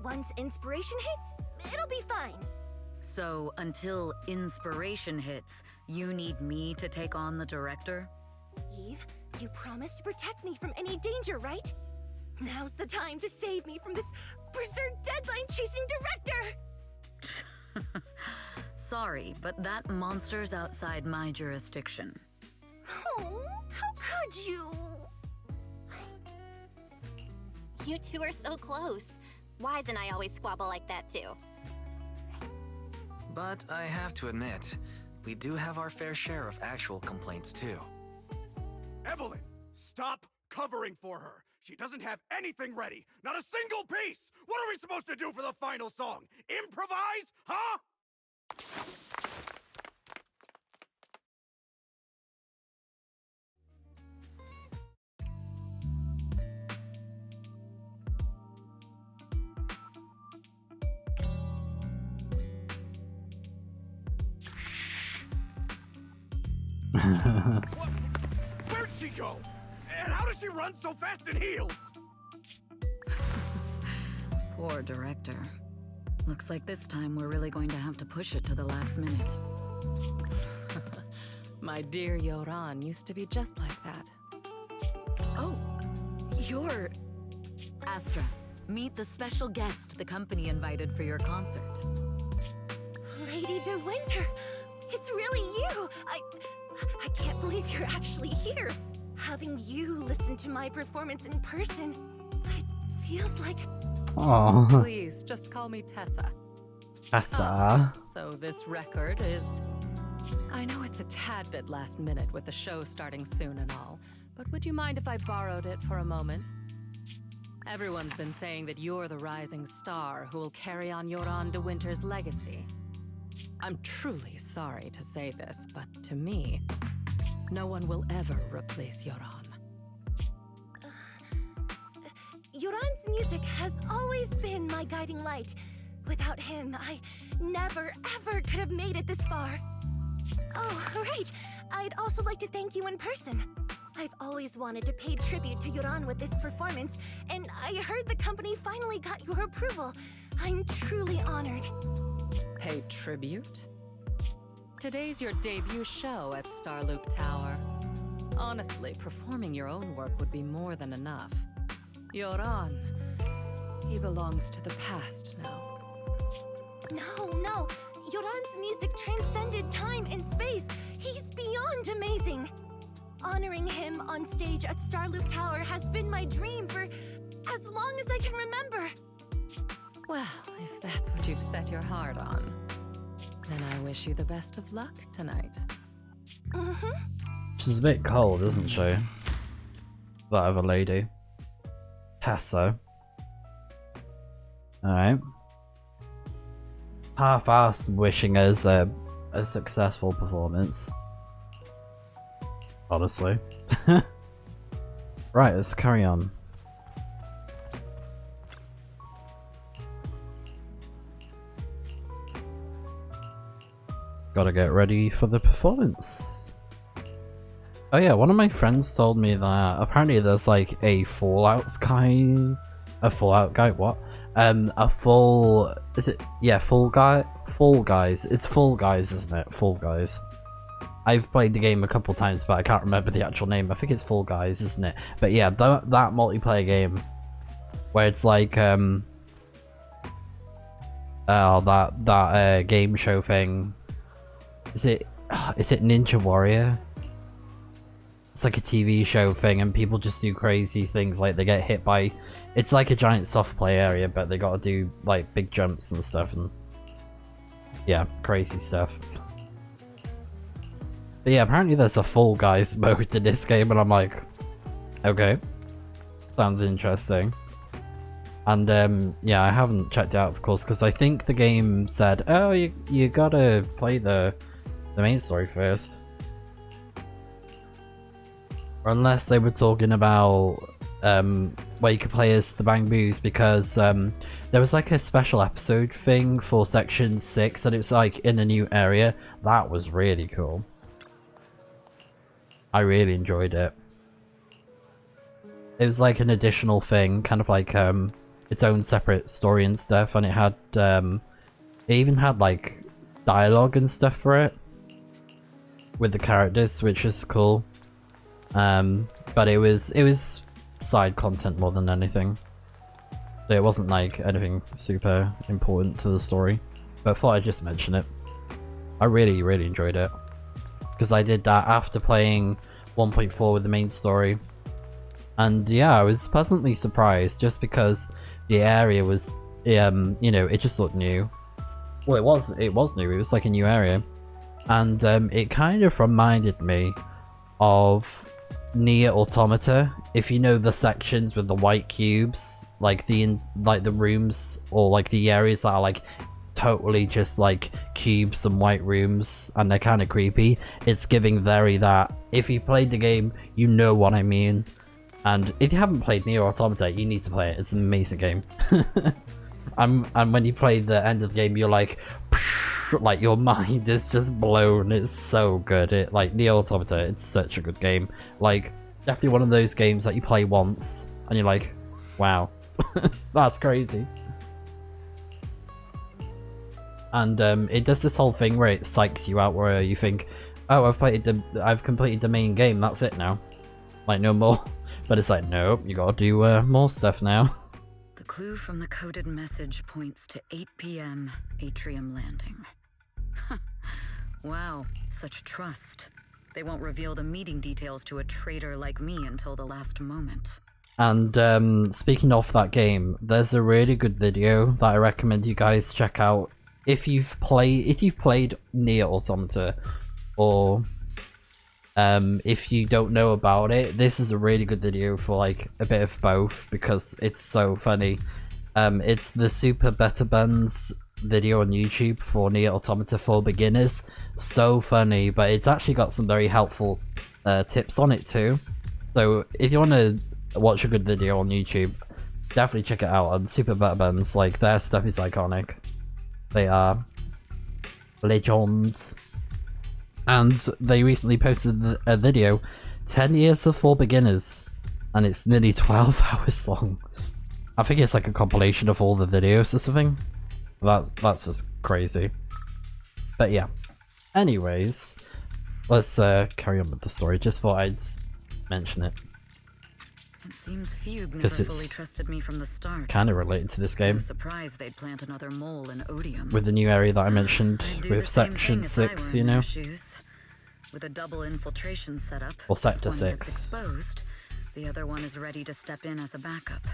Once inspiration hits, it'll be fine. So, until inspiration hits, you need me to take on the director? Eve, you promised to protect me from any danger, right? Now's the time to save me from this berserk deadline-chasing director! Sorry, but that monster's outside my jurisdiction. Oh, how could you? You two are so close. Wise and I always squabble like that too. But I have to admit, we do have our fair share of actual complaints too. Evelyn, stop covering for her. She doesn't have anything ready. Not a single piece. What are we supposed to do for the final song? Improvise? Huh? What? Where'd she go? And how does she run so fast in heels? Poor director. Looks like this time we're really going to have to push it to the last minute. My dear Yoran used to be just like that. Oh, you're... Astra, meet the special guest the company invited for your concert. Lady De Winter, it's really you! I can't believe you're actually here. Having you listen to my performance in person, it feels like... Aww. Please, just call me Tessa. Tessa. So this record is... I know it's a tad bit last minute with the show starting soon and all, but would you mind if I borrowed it for a moment? Everyone's been saying that you're the rising star who will carry on Yoran De Winter's legacy. I'm truly sorry to say this, but to me, no one will ever replace Yoran. Yoran's music has always been my guiding light. Without him, I never, ever could have made it this far. Oh, right. I'd also like to thank you in person. I've always wanted to pay tribute to Yoran with this performance, and I heard the company finally got your approval. I'm truly honored. Pay tribute? Today's your debut show at Starloop Tower. Honestly, performing your own work would be more than enough. Yoran, he belongs to the past now. No. Yoran's music transcended time and space. He's beyond amazing. Honoring him on stage at Starloop Tower has been my dream for as long as I can remember. Well, if that's what you've set your heart on, then I wish you the best of luck tonight. Mm-hmm. She's a bit cold, isn't she? That other lady. Tessa. Alright. Half-assed wishing us a successful performance. Honestly. Right, let's carry on. Gotta get ready for the performance. Oh yeah, one of my friends told me that apparently there's like a Fallout guy. A Fallout guy? What? A full... Is it? Yeah, Fall Guys. It's Fall Guys, isn't it? Fall Guys. I've played the game a couple times, but I can't remember the actual name. I think it's Fall Guys, isn't it? But yeah, that multiplayer game where it's like that game show thing. Is it is it Ninja Warrior? It's like a TV show thing, and people just do crazy things, like they get hit by... It's like a giant soft play area, but they gotta do like big jumps and stuff, and yeah, crazy stuff. But yeah, apparently there's a Fall Guys mode in this game, and I'm like, okay, sounds interesting. And yeah, I haven't checked it out, of course, because I think the game said, oh, you gotta play the main story first. Or unless they were talking about where you could play as the Bamboos, because there was like a special episode thing for Section 6, and it was like in a new area. That was really cool. I really enjoyed it. It was like an additional thing, kind of like its own separate story and stuff, and it had it even had like dialogue and stuff for it with the characters, which was cool. But it was side content more than anything, so it wasn't like anything super important to the story, but I thought I'd just mention it. I really enjoyed it, because I did that after playing 1.4 with the main story, and yeah, I was pleasantly surprised, just because the area was you know, it just looked new. Well, it was new, it was like a new area, and it kind of reminded me of Nier Automata, if you know the sections with the white cubes, like the rooms, or like the areas that are like totally just like cubes and white rooms, and they're kind of creepy. It's giving very that. If you played the game, you know what I mean. And if you haven't played Nier Automata, you need to play it. It's an amazing game. And when you play the end of the game, you're like your mind is just blown. It's so good. It like Nier Automata, it's such a good game. Like, definitely one of those games that you play once and you're like, wow, that's crazy. And it does this whole thing where it psychs you out, where you think, oh, I've completed the main game, that's it now, like no more. But it's like, nope, you gotta do more stuff now. The clue from the coded message points to 8 p.m. Atrium Landing. Wow, such trust. They won't reveal the meeting details to a traitor like me until the last moment. And speaking of that game, there's a really good video that I recommend you guys check out if you've played Nier Automata, or if you don't know about it. This is a really good video for like a bit of both, because it's so funny. It's the Super Better Buns video on YouTube for Nier Automata for beginners. So funny, but it's actually got some very helpful tips on it too. So if you want to watch a good video on YouTube, definitely check it out on Super Better Buns. Like, their stuff is iconic. They are legends. And they recently posted a video, 10 years for beginners, and it's nearly 12 hours long. I think it's like a compilation of all the videos or something. That's just crazy. But yeah. Anyways, let's carry on with the story. Just thought I'd mention it. It seems Fugue never fully trusted me from the start. Kind of related to this game. I'm surprised they'd plant another mole in Odium. With the new area that I mentioned with Section 6, you know. With a double infiltration setup, or Sector one 6. gets exposed, the other one is ready to step in as a backup.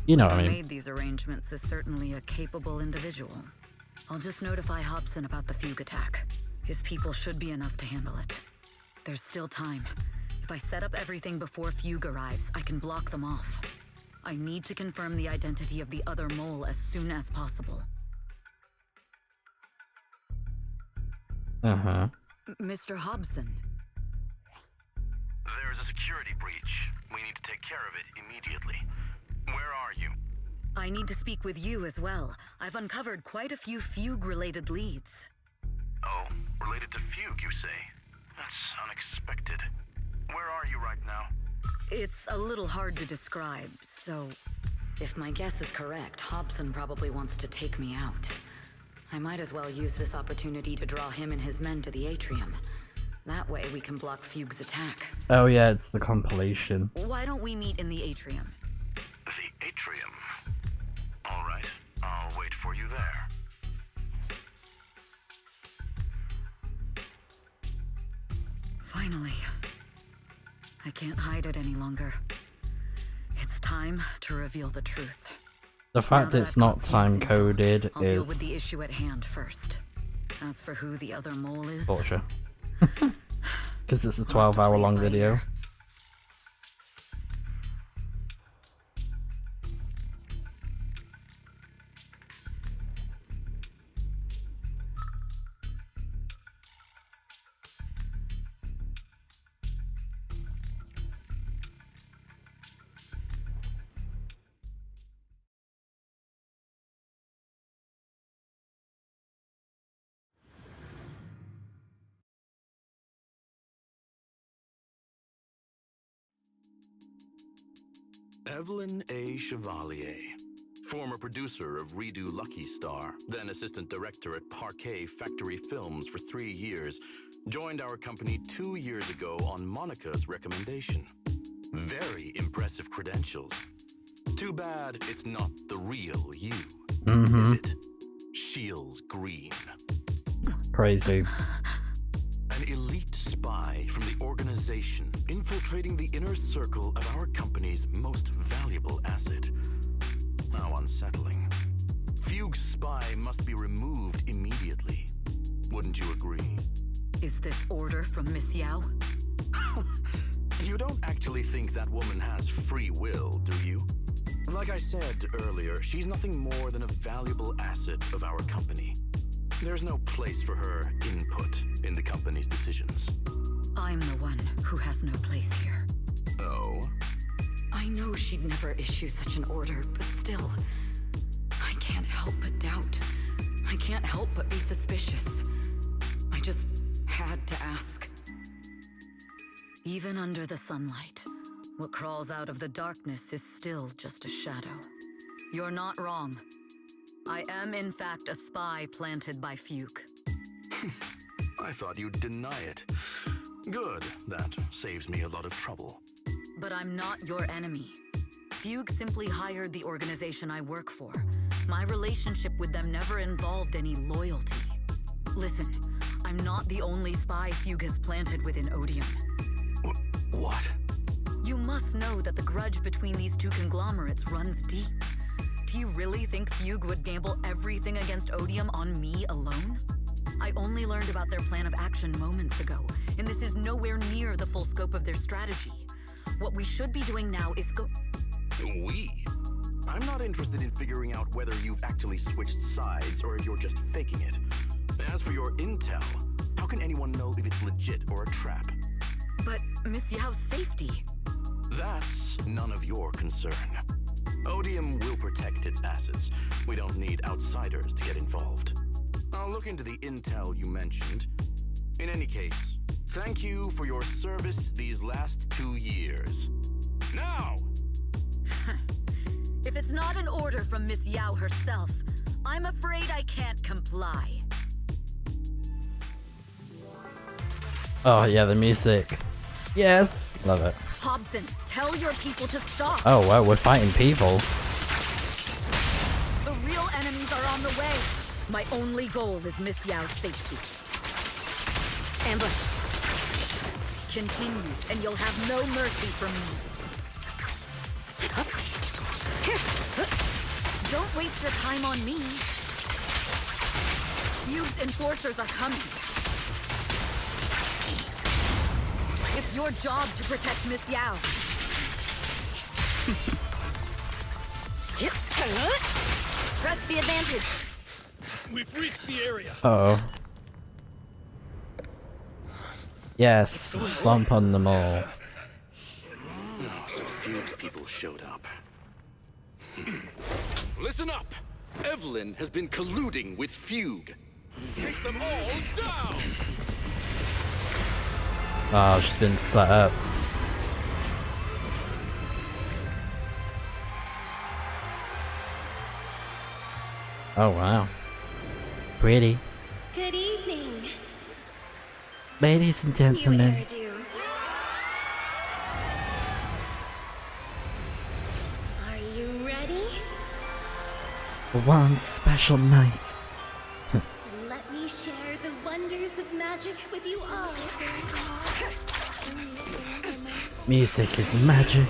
You know what I Whoever mean. made these arrangements is certainly a capable individual. I'll just notify Hobson about the Fugue attack. His people should be enough to handle it. There's still time. If I set up everything before Fugue arrives, I can block them off. I need to confirm the identity of the other mole as soon as possible. Uh-huh. Mr. Hobson. There's a security breach. We need to take care of it immediately. Where are you? I need to speak with you as well. I've uncovered quite a few Fugue-related leads. Oh, related to Fugue, you say? That's unexpected. Where are you right now? It's a little hard to describe, so... If my guess is correct, Hobson probably wants to take me out. I might as well use this opportunity to draw him and his men to the Atrium. That way we can block Fugue's attack. Oh yeah, it's the compilation. Why don't we meet in the Atrium? The Atrium? Alright, I'll wait for you there. Finally. I can't hide it any longer. It's time to reveal the truth. The fact it's not time coded I'll deal is with the issue at hand first. As for who the other mole is, torture. Because it's a 12-hour long video. Evelyn A. Chevalier, former producer of Redo Lucky Star, then assistant director at Parquet Factory Films for 3 years, joined our company 2 years ago on Monica's recommendation. Very impressive credentials. Too bad it's not the real you, is it? Shields Green. Crazy. An elite spy from the organization infiltrating the inner circle of our company's most valuable asset. How unsettling. Fugue's spy must be removed immediately. Wouldn't you agree? is this order from Miss Yao? You don't actually think that woman has free will, do you? Like I said earlier, she's nothing more than a valuable asset of our company. There's no place for her input in the company's decisions. I'm the one who has no place here. Oh? I know she'd never issue such an order, but still, I can't help but doubt. I can't help but be suspicious. I just had to ask. Even under the sunlight, what crawls out of the darkness is still just a shadow. You're not wrong. I am in fact a spy planted by Fugue. I thought you'd deny it. Good, that saves me a lot of trouble. But I'm not your enemy. Fugue simply hired the organization I work for. My relationship with them never involved any loyalty. Listen, I'm not the only spy Fugue has planted within Odium. What? You must know that the grudge between these two conglomerates runs deep. Do you really think Fugue would gamble everything against Odium on me alone? I only learned about their plan of action moments ago, and this is nowhere near the full scope of their strategy. What we should be doing now is We? I'm not interested in figuring out whether you've actually switched sides or if you're just faking it. As for your intel, how can anyone know if it's legit or a trap? But Miss Yao's safety... That's none of your concern. Odium will protect its assets. We don't need outsiders to get involved. I'll look into the intel you mentioned. In any case, thank you for your service these last 2 years. Now! If it's not an order from Miss Yao herself, I'm afraid I can't comply. Oh yeah, the music. Yes! Love it. Hobson, tell your people to stop! Oh wow, we're fighting people. The real enemies are on the way! My only goal is Miss Yao's safety. Ambush. Continue, and you'll have no mercy from me. Don't waste your time on me. Fugue's enforcers are coming. It's your job to protect Miss Yao. Press the advantage. We've reached the area. Uh-oh. Yes, stomp on them all. So Fugue's people showed up. Listen up! Evelyn has been colluding with Fugue. Take them all down! Oh, she's been set up. Oh wow. Pretty. Good evening. Ladies and gentlemen. You hairdo. Are you ready? For one special night. Then let me share the wonders of magic with you all. Music is magic.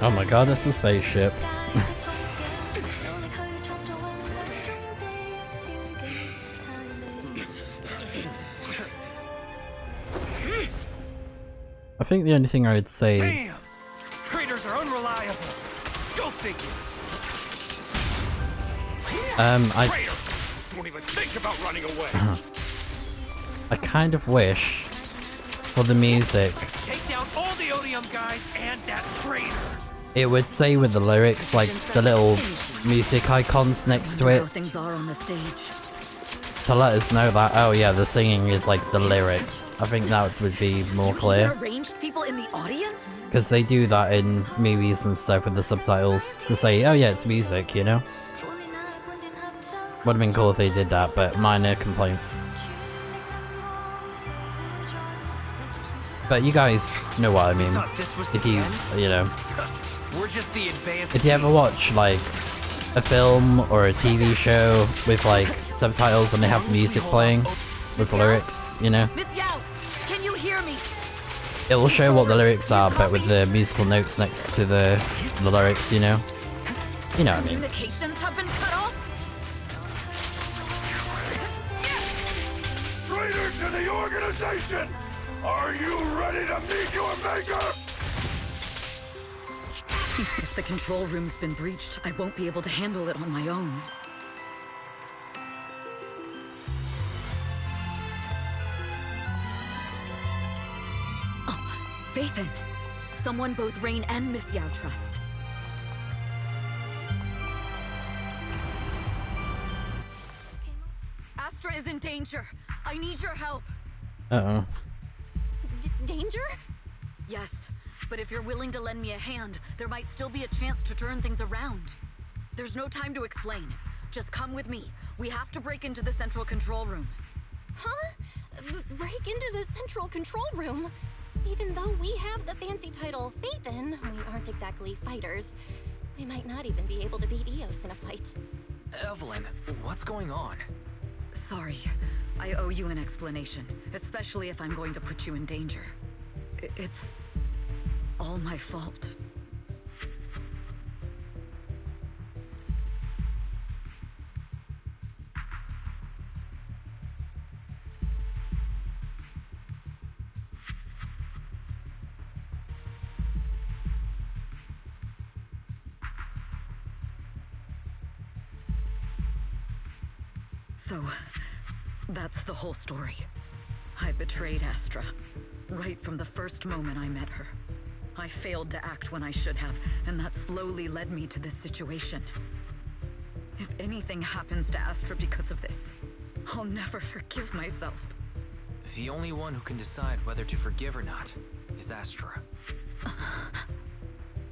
Oh my god, it's a spaceship. I think the only thing I would say. Damn! Traders are unreliable. Go figure. I Traitor! Don't even think about running away. I kind of wish for the music Take down all the Odium guys and that traitor. it would say with the lyrics, like the little music icons next to it, How things are on the stage. to let us know that, oh yeah, the singing is like the lyrics. I think that would be more clear. Arranged people in the audience? Because they do that in movies and stuff with the subtitles to say, oh yeah, it's music, you know? Would have been cool if they did that, but minor complaints. But you guys know what I mean. If you know, We're just the advanced. if you ever watch like a film or a TV show with like subtitles and they have music playing with lyrics, you know, Miss Yao, can you hear me? it will show what the lyrics are, but with the musical notes next to the lyrics, you know. You know what I mean. Communications have been cut off? Traitor to the organization! Are you ready to meet your maker? If the control room's been breached, I won't be able to handle it on my own. Oh, Faithin! Someone both Rain and Miss Yao trust. Astra is in danger. I need your help. Uh-oh. Danger? Yes, but if you're willing to lend me a hand, there might still be a chance to turn things around. There's no time to explain. Just come with me. We have to break into the central control room. Huh? Break into the central control room? Even though we have the fancy title Faithin, we aren't exactly fighters. We might not even be able to beat Eos in a fight. Evelyn, what's going on? Sorry, I owe you an explanation, especially if I'm going to put you in danger. It's all my fault. So, that's the whole story. I betrayed Astra, right from the first moment I met her. I failed to act when I should have, and that slowly led me to this situation. If anything happens to Astra because of this, I'll never forgive myself. The only one who can decide whether to forgive or not is Astra.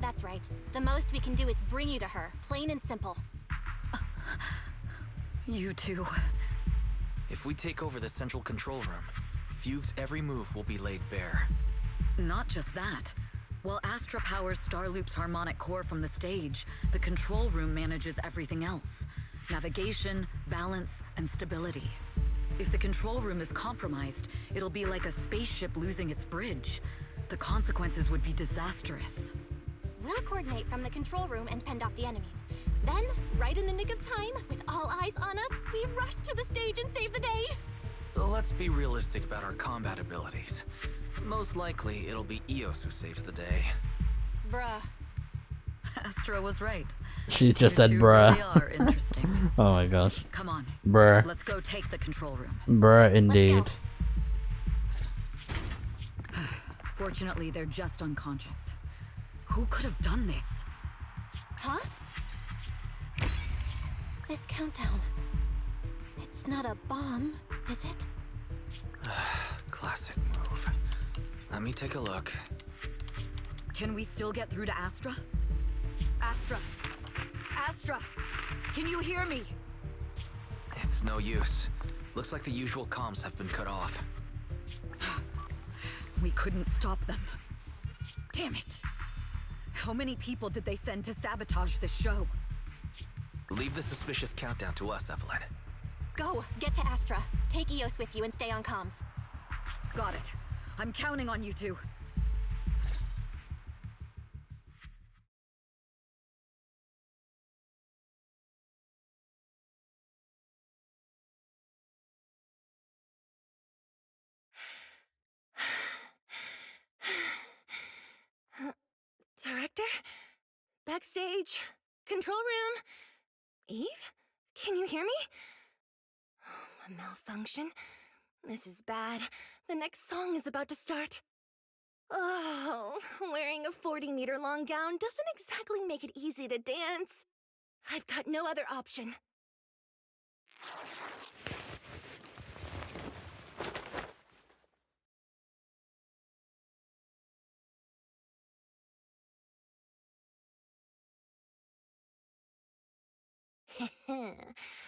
That's right. The most we can do is bring you to her, plain and simple. You too. If we take over the central control room, Fugue's every move will be laid bare. Not just that. While Astra powers Starloop's harmonic core from the stage, the control room manages everything else. Navigation, balance, and stability. If the control room is compromised, it'll be like a spaceship losing its bridge. The consequences would be disastrous. We'll coordinate from the control room and fend off the enemies. Then, right in the nick of time, with all eyes on us, we rush to the stage and save the day! Let's be realistic about our combat abilities. Most likely, it'll be Eos who saves the day. Bruh. Astra was right. She just You said two bruh. really are interesting. Oh my gosh. Come on. Bruh. Let's go take the control room. Bruh indeed. Fortunately, they're just unconscious. Who could have done this? Huh? This countdown. It's not a bomb, is it? Classic move. Let me take a look. Can we still get through to Astra? Astra! Astra! Can you hear me? It's no use. Looks like the usual comms have been cut off. We couldn't stop them. Damn it! How many people did they send to sabotage this show? Leave the suspicious countdown to us, Evelyn. Go! Get to Astra. Take Eos with you and stay on comms. Got it. I'm counting on you two. Director? Backstage? Control room? Eve? Can you hear me? A malfunction? This is bad. The next song is about to start. Oh, wearing a 40-meter long gown doesn't exactly make it easy to dance. I've got no other option.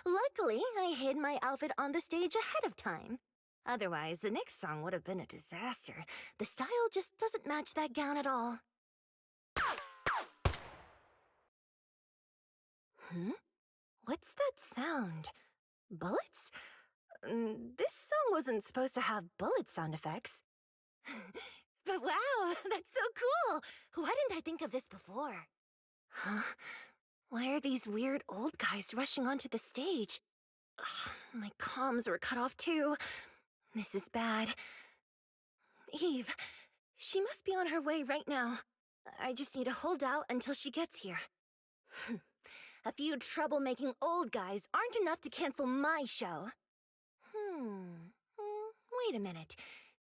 Luckily, I hid my outfit on the stage ahead of time. Otherwise, the next song would have been a disaster. The style just doesn't match that gown at all. What's that sound? Bullets? This song wasn't supposed to have bullet sound effects. But wow, that's so cool! Why didn't I think of this before? Huh? Why are these weird old guys rushing onto the stage? Ugh, my comms were cut off too. This is bad. Eve, she must be on her way right now. I just need to hold out until she gets here. A few troublemaking old guys aren't enough to cancel my show. Wait a minute.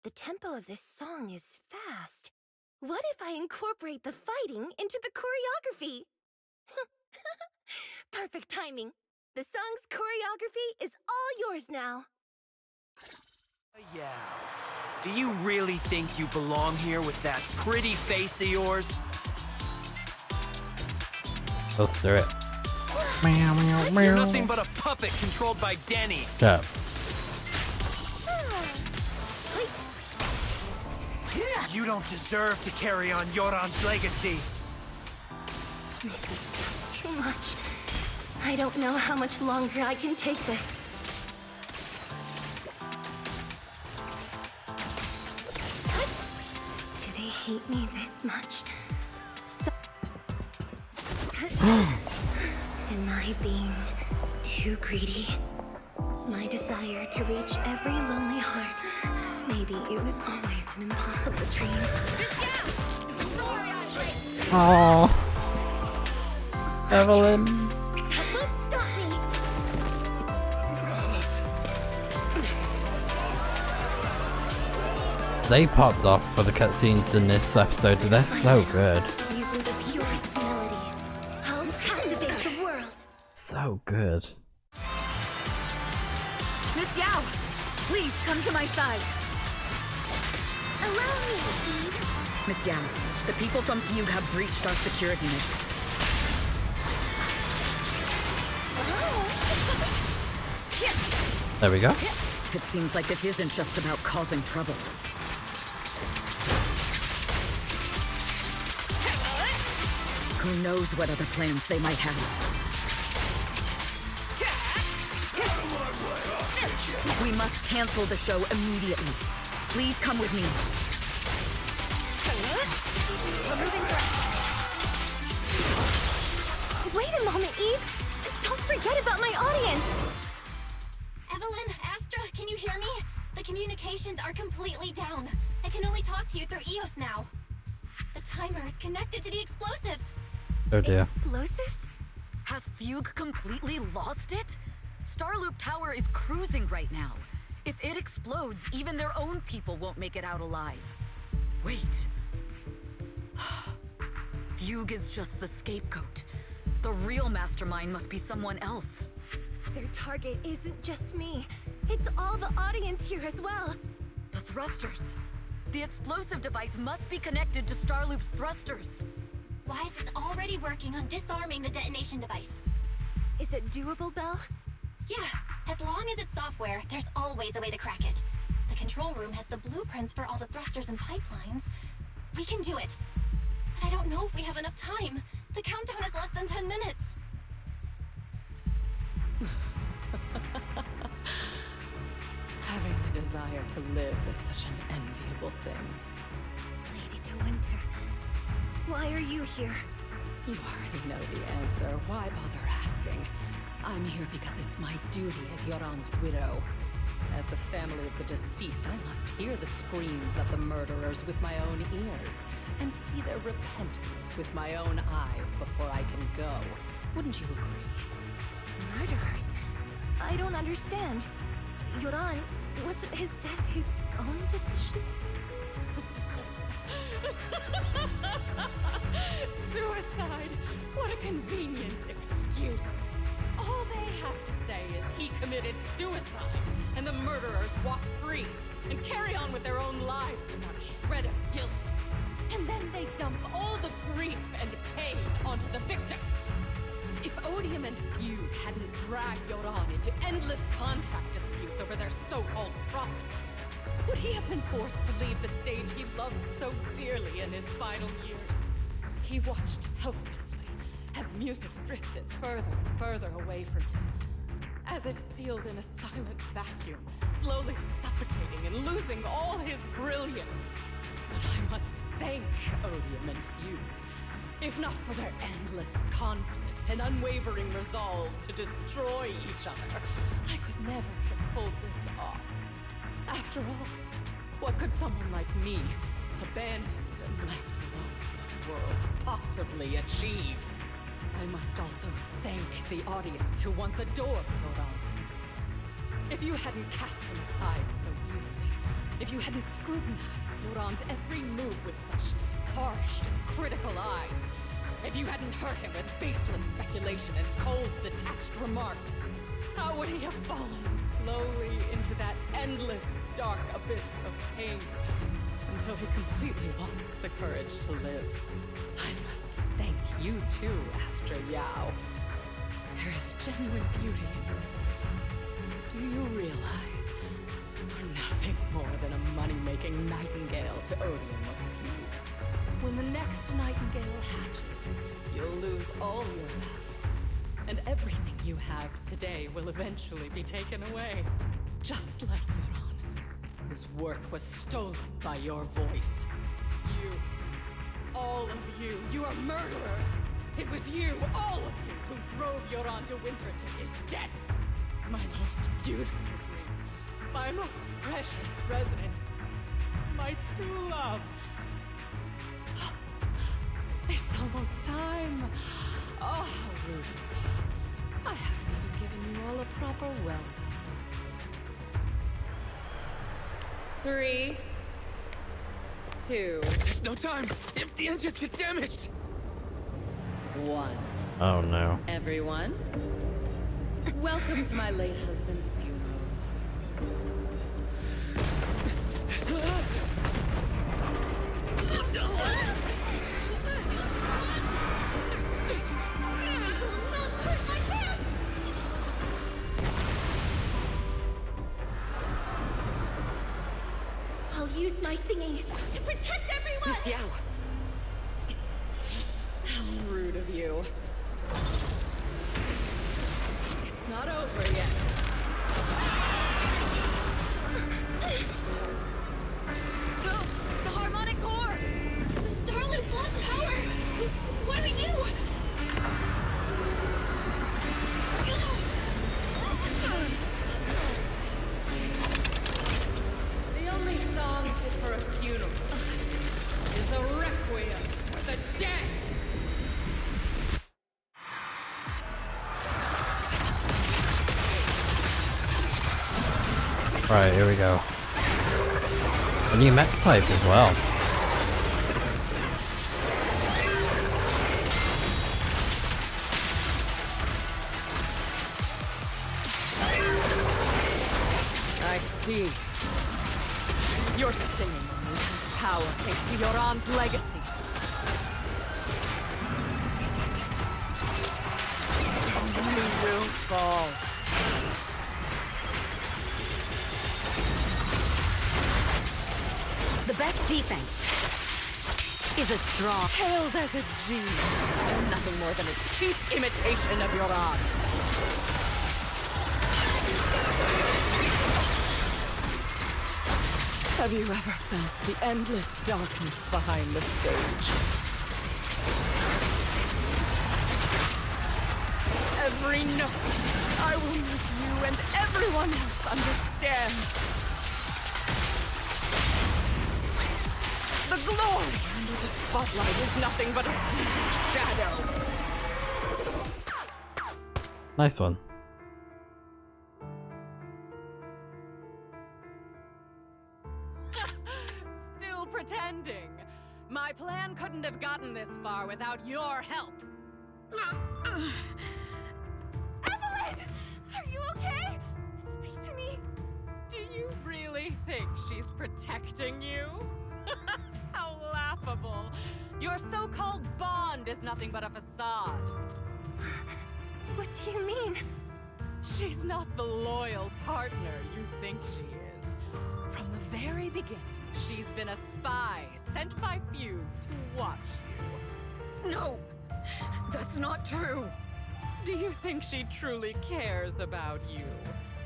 The tempo of this song is fast. What if I incorporate the fighting into the choreography? Perfect timing. The song's choreography is all yours now. Yeah. Do you really think you belong here with that pretty face of yours? Let's do it. You're nothing but a puppet controlled by Denny. Stop. You don't deserve to carry on Yoran's legacy. This is just too much. I don't know how much longer I can take this. Do they hate me this much? So am I being too greedy? My desire to reach every lonely heart. Maybe it was always an impossible dream. Oh, Evelyn. That won't stop me. They popped off for the cutscenes in this episode. They're so good. Using the purest melodies, I'll captivate the world. So good. Miss Yao! Please come to my side! Allow me, Eve. Miss Yao, the people from Fugue have breached our security measures. There we go. It seems like this isn't just about causing trouble. Who knows what other plans they might have. We must cancel the show immediately. Please come with me. Wait a moment, Eve. Don't forget about my audience. Evelyn, Astra, can you hear me? The communications are completely down. I can only talk to you through Eos now. The timer is connected to the explosives. Oh dear. Explosives? Has Fugue completely lost it? Starloop Tower is cruising right now. If it explodes, even their own people won't make it out alive. Wait. Fugue is just the scapegoat. The real mastermind must be someone else. Their target isn't just me. It's all the audience here as well. The thrusters. The explosive device must be connected to Starloop's thrusters. Wise is already working on disarming the detonation device. Is it doable, Belle? Yeah, as long as it's software, there's always a way to crack it. The control room has the blueprints for all the thrusters and pipelines. We can do it. But I don't know if we have enough time. The countdown is less than 10 minutes. Having the desire to live is such an enviable thing. Lady De Winter, why are you here? You already know the answer. Why bother asking? I'm here because it's my duty as Yoran's widow. As the family of the deceased, I must hear the screams of the murderers with my own ears, and see their repentance with my own eyes before I can go. Wouldn't you agree? Murderers? I don't understand. Yoran, wasn't his death his own decision? Suicide! What a convenient excuse. All they have to say is he committed suicide, and the murderers walk free and carry on with their own lives without a shred of guilt. And then they dump all the grief and pain onto the victim. If Odium and Fugue hadn't dragged Yoran into endless contract disputes over their so-called profits, would he have been forced to leave the stage he loved so dearly in his final years? He watched helplessly as music drifted further and further away from him, as if sealed in a silent vacuum, slowly suffocating and losing all his brilliance. But I must thank Odium and Fugue, if not for their endless conflict and unwavering resolve to destroy each other, I could never have pulled this off. After all, what could someone like me, abandoned and left alone in this world, possibly achieve? I must also thank the audience who once adored Yoran. If you hadn't cast him aside so easily, if you hadn't scrutinized Yoran's every move with such harsh and critical eyes, if you hadn't hurt him with baseless speculation and cold, detached remarks, how would he have fallen slowly into that endless, dark abyss of pain until he completely lost the courage to live? I must thank you too, Astra Yao. There is genuine beauty in your voice. Do you realize you're nothing more than a money-making nightingale to Odium or Fugue? When the next nightingale hatches, you'll lose all your value, and everything you have today will eventually be taken away. Just like Yoran, whose worth was stolen by your voice. You, all of you, you are murderers! It was you, all of you, who drove Yoran de Winter to his death! My most beautiful dream, my most precious residence, my true love. It's almost time. Oh, how rude of me. I haven't even given you all a proper welcome. 3, 2, There's no time! If the engines get damaged! 1. Oh no. Everyone, welcome to my late husband's funeral. I'll use my singing to protect everyone! Miss Yao! How rude of you. It's not over yet. No! The harmonic core! The Starloop lost power! What do we do? The only song fit for a funeral is a requiem for the dead! Alright, here we go. A new mech type as well. I see. You're singing Lucy's power thanks to Yoran's legacy. You will fall. The best defense is a strong... Hailed as a genius, I'm nothing more than a cheap imitation of Yoran. Have you ever felt the endless darkness behind the stage? Every note, I will make you and everyone else understand. The glory under the spotlight is nothing but a shadow. Nice one. Still pretending. My plan couldn't have gotten this far without your help. Evelyn! Are you okay? Speak to me. Do you really think she's protecting you? How laughable. Your so-called bond is nothing but a facade. What do you mean? She's not the loyal partner you think she is. From the very beginning, she's been a spy sent by few to watch you. No! That's not true! Do you think she truly cares about you?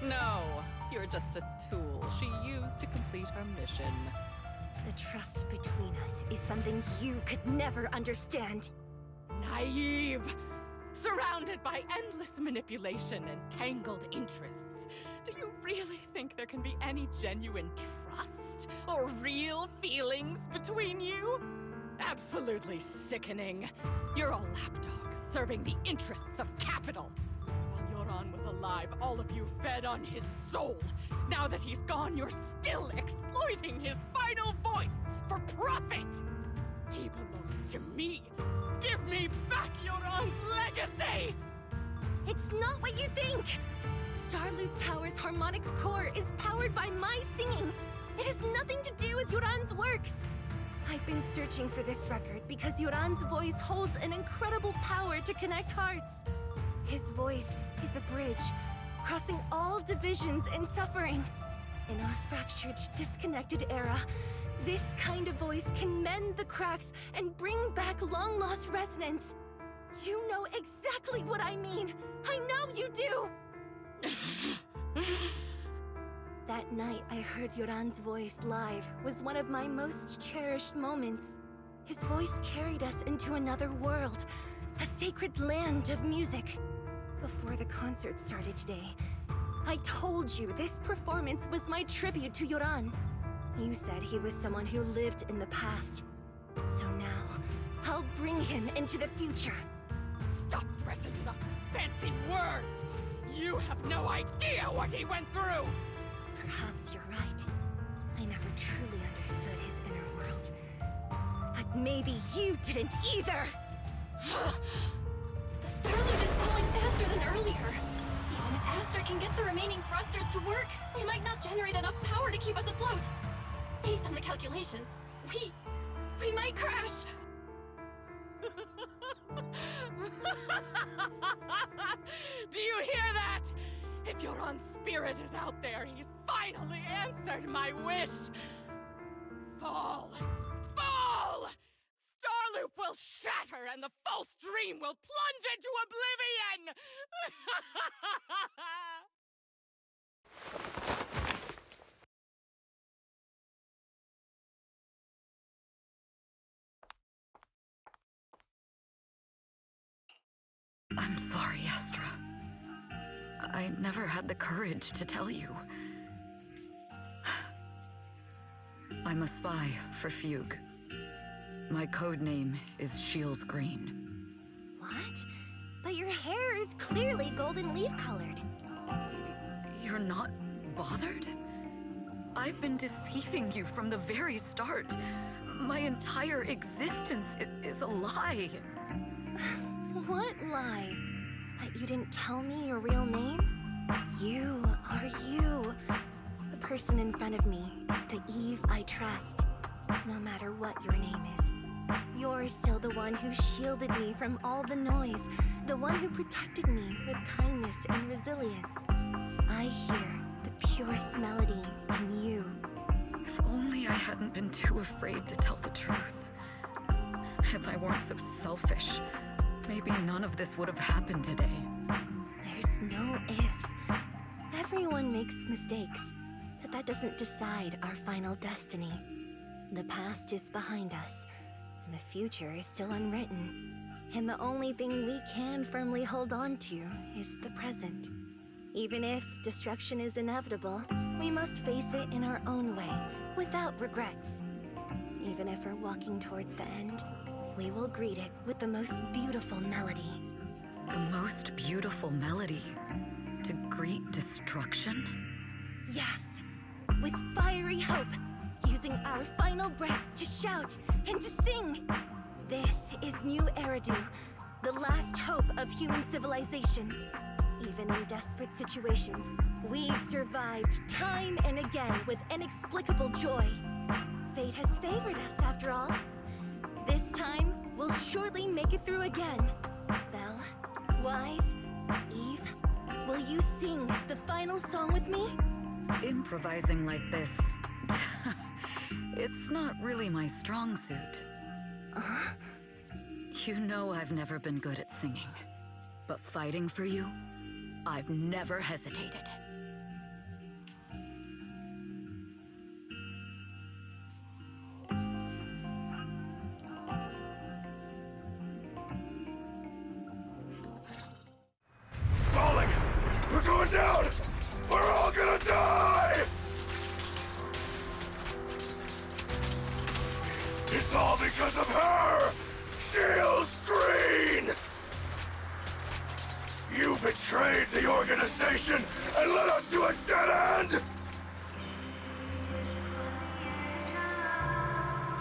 No, you're just a tool she used to complete her mission. The trust between us is something you could never understand. Naive! Surrounded by endless manipulation and tangled interests. Do you really think there can be any genuine trust or real feelings between you? Absolutely sickening. You're all lapdogs serving the interests of capital. While Yoran was alive, all of you fed on his soul. Now that he's gone, you're still exploiting his final voice for profit. He belongs to me. Give me back Yoran's legacy! It's not what you think! Starloop Tower's harmonic core is powered by my singing. It has nothing to do with Yoran's works. I've been searching for this record because Yoran's voice holds an incredible power to connect hearts. His voice is a bridge, crossing all divisions and suffering. In our fractured, disconnected era, this kind of voice can mend the cracks and bring back long-lost resonance. You know exactly what I mean. I know you do! That night I heard Yoran's voice live was one of my most cherished moments. His voice carried us into another world, a sacred land of music. Before the concert started today, I told you this performance was my tribute to Yoran. You said he was someone who lived in the past. So now, I'll bring him into the future. Stop dressing it up with fancy words! You have no idea what he went through! Perhaps you're right. I never truly understood his inner world. But maybe you didn't either! The Starloop is pulling faster than earlier. Even if Astra can get the remaining thrusters to work, they might not generate enough power to keep us afloat. Based on the calculations, we might crash. Do you hear that? If Yoran's spirit is out there, he's finally answered my wish. Fall! Fall! Starloop will shatter and the false dream will plunge into oblivion! I'm sorry, Astra. I never had the courage to tell you. I'm a spy for Fugue. My code name is Shields Green. What? But your hair is clearly golden leaf colored. You're not bothered? I've been deceiving you from the very start. My entire existence is a lie. What lie? That you didn't tell me your real name? You are you. The person in front of me is the Eve I trust, no matter what your name is. You're still the one who shielded me from all the noise, the one who protected me with kindness and resilience. I hear the purest melody in you. If only I hadn't been too afraid to tell the truth. If I weren't so selfish, maybe none of this would have happened today. There's no if. Everyone makes mistakes, but that doesn't decide our final destiny. The past is behind us, and the future is still unwritten. And the only thing we can firmly hold on to is the present. Even if destruction is inevitable, we must face it in our own way, without regrets. Even if we're walking towards the end, we will greet it with the most beautiful melody. The most beautiful melody? To greet destruction? Yes, with fiery hope, using our final breath to shout and to sing. This is New Eridu, the last hope of human civilization. Even in desperate situations, we've survived time and again with inexplicable joy. Fate has favored us, after all. This time, we'll surely make it through again. Belle, Wise, Eve, will you sing the final song with me? Improvising like this... it's not really my strong suit. You know I've never been good at singing. But fighting for you, I've never hesitated. Falling! We're going down! We're all gonna die! It's all because of her! Shield Screen! You betrayed the organization and led us to a dead end!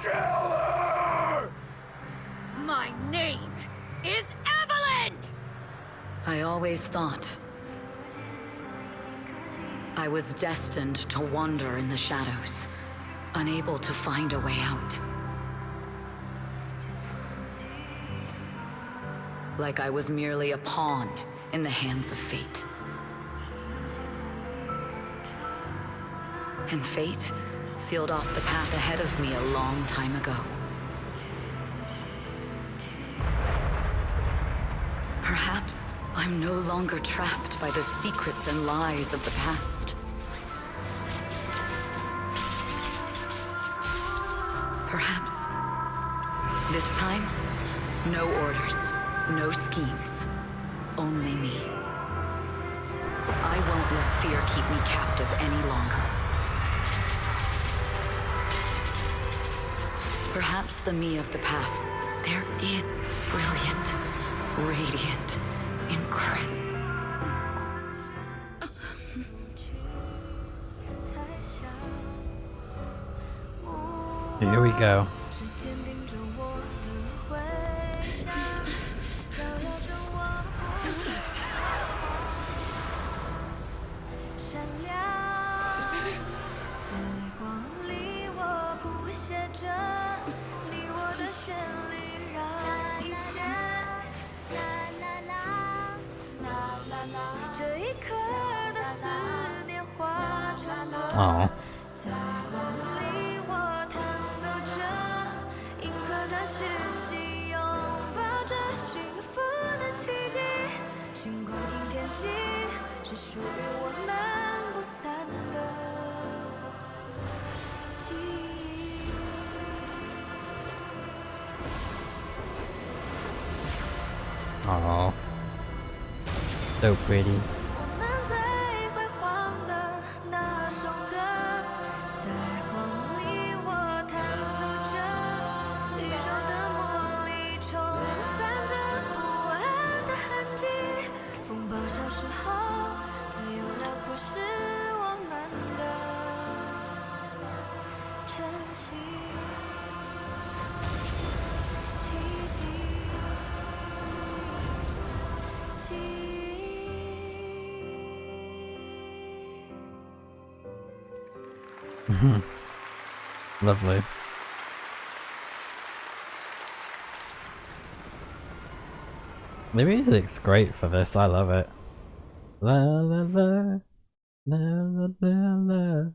Kill her! My name is Evelyn! I always thought I was destined to wander in the shadows, unable to find a way out. Like I was merely a pawn in the hands of fate. And fate sealed off the path ahead of me a long time ago. Perhaps I'm no longer trapped by the secrets and lies of the past. Perhaps this time, no orders, no schemes, only me. I won't let fear keep me captive any longer. Perhaps the me of the past, there is brilliant, radiant, incredible. Here we go. Oh. Oh. So pretty. Lovely. The music's great for this, I love it. La la la, la la la la.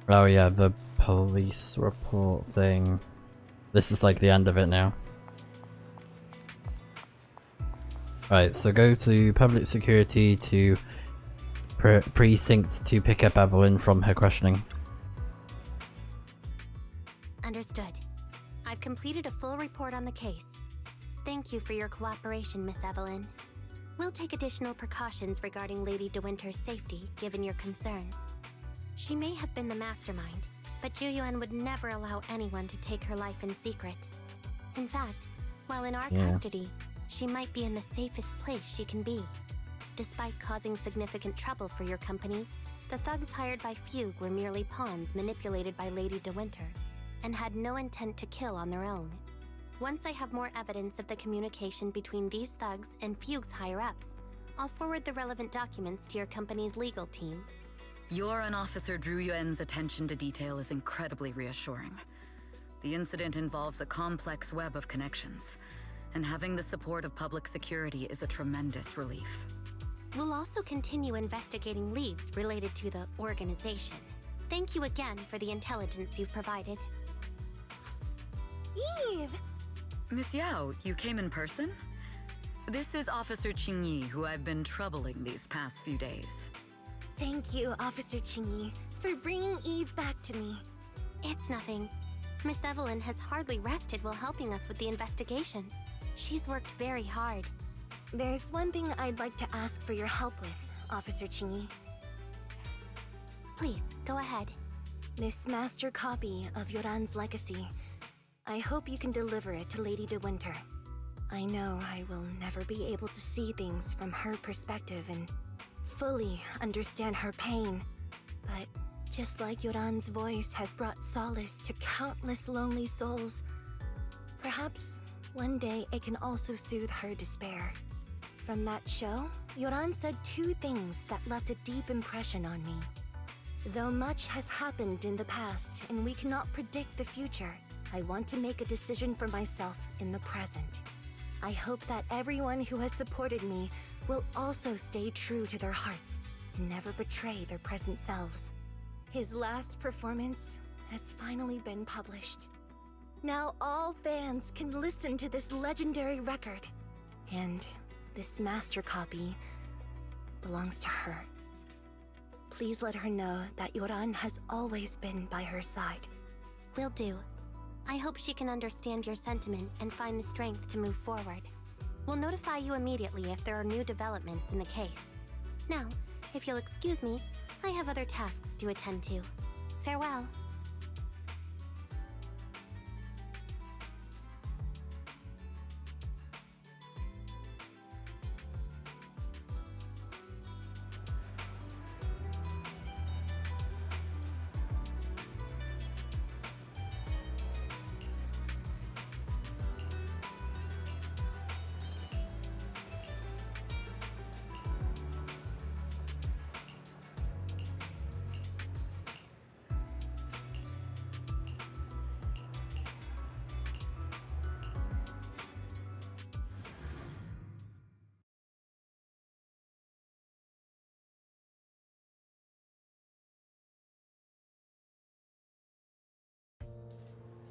Oh yeah, the police report thing. This is like the end of it now. Right, so go to public security to precinct to pick up Evelyn from her questioning. Understood. I've completed a full report on the case. Thank you for your cooperation, Miss Evelyn. We'll take additional precautions regarding Lady De Winter's safety, given your concerns. She may have been the mastermind, but Juyuan would never allow anyone to take her life in secret. In fact, while in our custody, she might be in the safest place she can be. Despite causing significant trouble for your company, the thugs hired by Fugue were merely pawns manipulated by Lady De Winter, and had no intent to kill on their own. Once I have more evidence of the communication between these thugs and Fugue's higher-ups, I'll forward the relevant documents to your company's legal team. Your and Officer Zhu Yuan's attention to detail is incredibly reassuring. The incident involves a complex web of connections, and having the support of public security is a tremendous relief. We'll also continue investigating leads related to the organization. Thank you again for the intelligence you've provided. Eve! Miss Yao, you came in person? This is Officer Qingyi, who I've been troubling these past few days. Thank you, Officer Qingyi, for bringing Eve back to me. It's nothing. Miss Evelyn has hardly rested while helping us with the investigation. She's worked very hard. There's one thing I'd like to ask for your help with, Officer Qingyi. Please, go ahead. This master copy of Yoran's legacy. I hope you can deliver it to Lady De Winter. I know I will never be able to see things from her perspective and fully understand her pain, but just like Yoran's voice has brought solace to countless lonely souls, perhaps one day it can also soothe her despair. From that show, Yoran said two things that left a deep impression on me. Though much has happened in the past and we cannot predict the future, I want to make a decision for myself in the present. I hope that everyone who has supported me will also stay true to their hearts and never betray their present selves. His last performance has finally been published. Now all fans can listen to this legendary record. And this master copy belongs to her. Please let her know that Yoran has always been by her side. Will do. I hope she can understand your sentiment and find the strength to move forward. We'll notify you immediately if there are new developments in the case. Now, if you'll excuse me, I have other tasks to attend to. Farewell.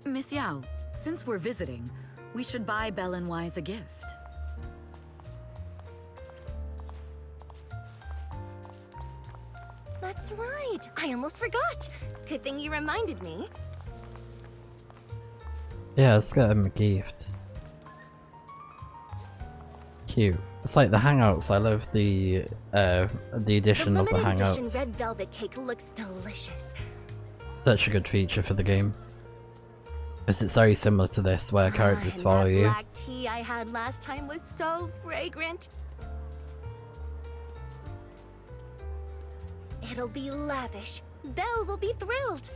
Miss Yao, since we're visiting, we should buy Belle and Wise a gift. That's right! I almost forgot! Good thing you reminded me. Yeah, let's get him a gift. Cute. It's like the Hangouts. I love the addition of the limited edition Hangouts. red velvet cake looks delicious. Such a good feature for the game. Because it's very similar to this, where characters follow and that you. black tea I had last time was so fragrant. It'll be lavish. Belle will be thrilled.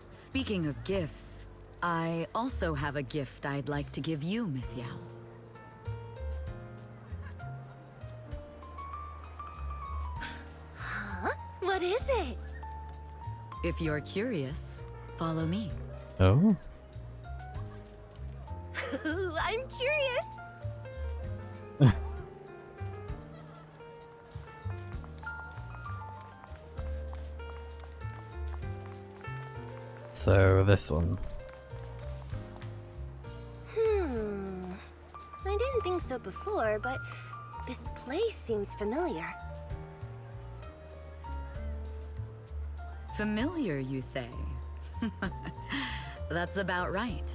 Speaking of gifts, I also have a gift I'd like to give you, Miss Yao. Huh? What is it? If you're curious, follow me. Oh. I'm curious. So this one. I didn't think so before, but this place seems familiar. Familiar, you say? That's about right.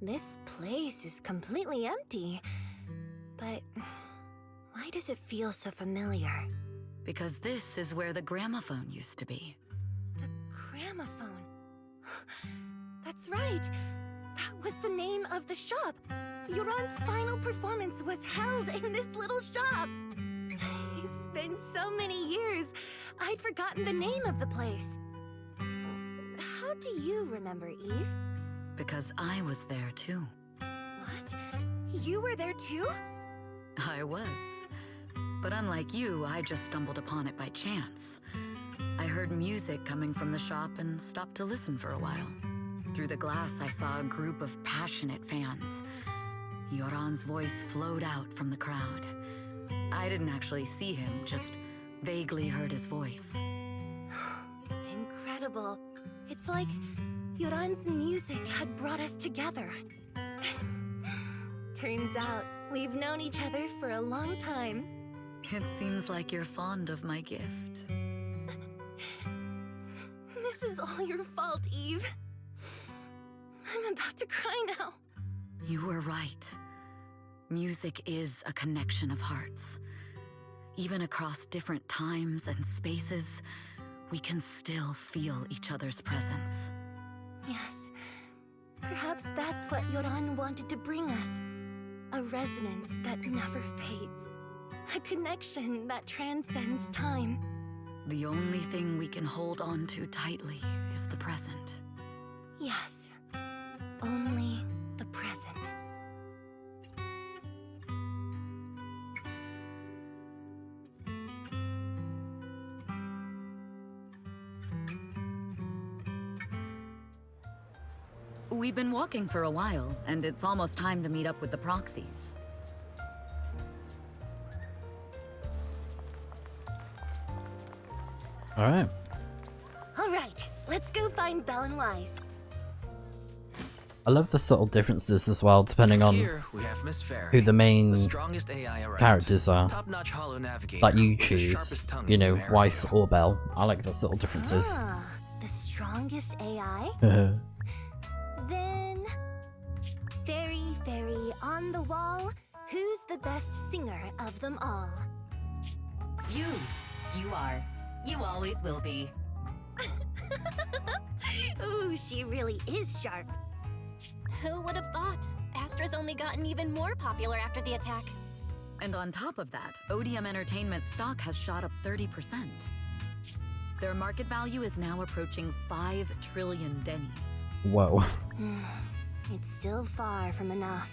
This place is completely empty. But why does it feel so familiar? Because this is where the gramophone used to be. The gramophone. That's right. That was the name of the shop. Yoran's final performance was held in this little shop. It's been so many years, I'd forgotten the name of the place. How do you remember, Eve? Because I was there too. What? You were there too? I was. But unlike you, I just stumbled upon it by chance. I heard music coming from the shop and stopped to listen for a while. Through the glass, I saw a group of passionate fans. Yoran's voice flowed out from the crowd. I didn't actually see him, just vaguely heard his voice. Incredible. It's like Yoran's music had brought us together. Turns out, we've known each other for a long time. It seems like you're fond of my gift. This is all your fault, Eve. I'm about to cry now. You were right. Music is a connection of hearts. Even across different times and spaces, we can still feel each other's presence. Yes. Perhaps that's what Yoran wanted to bring us. A resonance that never fades. A connection that transcends time. The only thing we can hold on to tightly is the present. Yes. Only the present. We've been walking for a while, and it's almost time to meet up with the proxies. Alright. Alright, let's go find Belle and Wise. I love the subtle differences as well, depending on Here we have Miss Fairy, who the main strongest AI around. characters are. Top-notch hollow navigator That you with the choose, sharpest tongue you in know, America. Weiss or Belle. I like the subtle differences. Ah, the strongest AI? Then, Fairy, on the wall, who's the best singer of them all? You are. You always will be. Ooh, she really is sharp. Who would have thought? Astra's only gotten even more popular after the attack. And on top of that, Odium Entertainment stock has shot up 30%. Their market value is now approaching 5 trillion dennies. Whoa. It's still far from enough.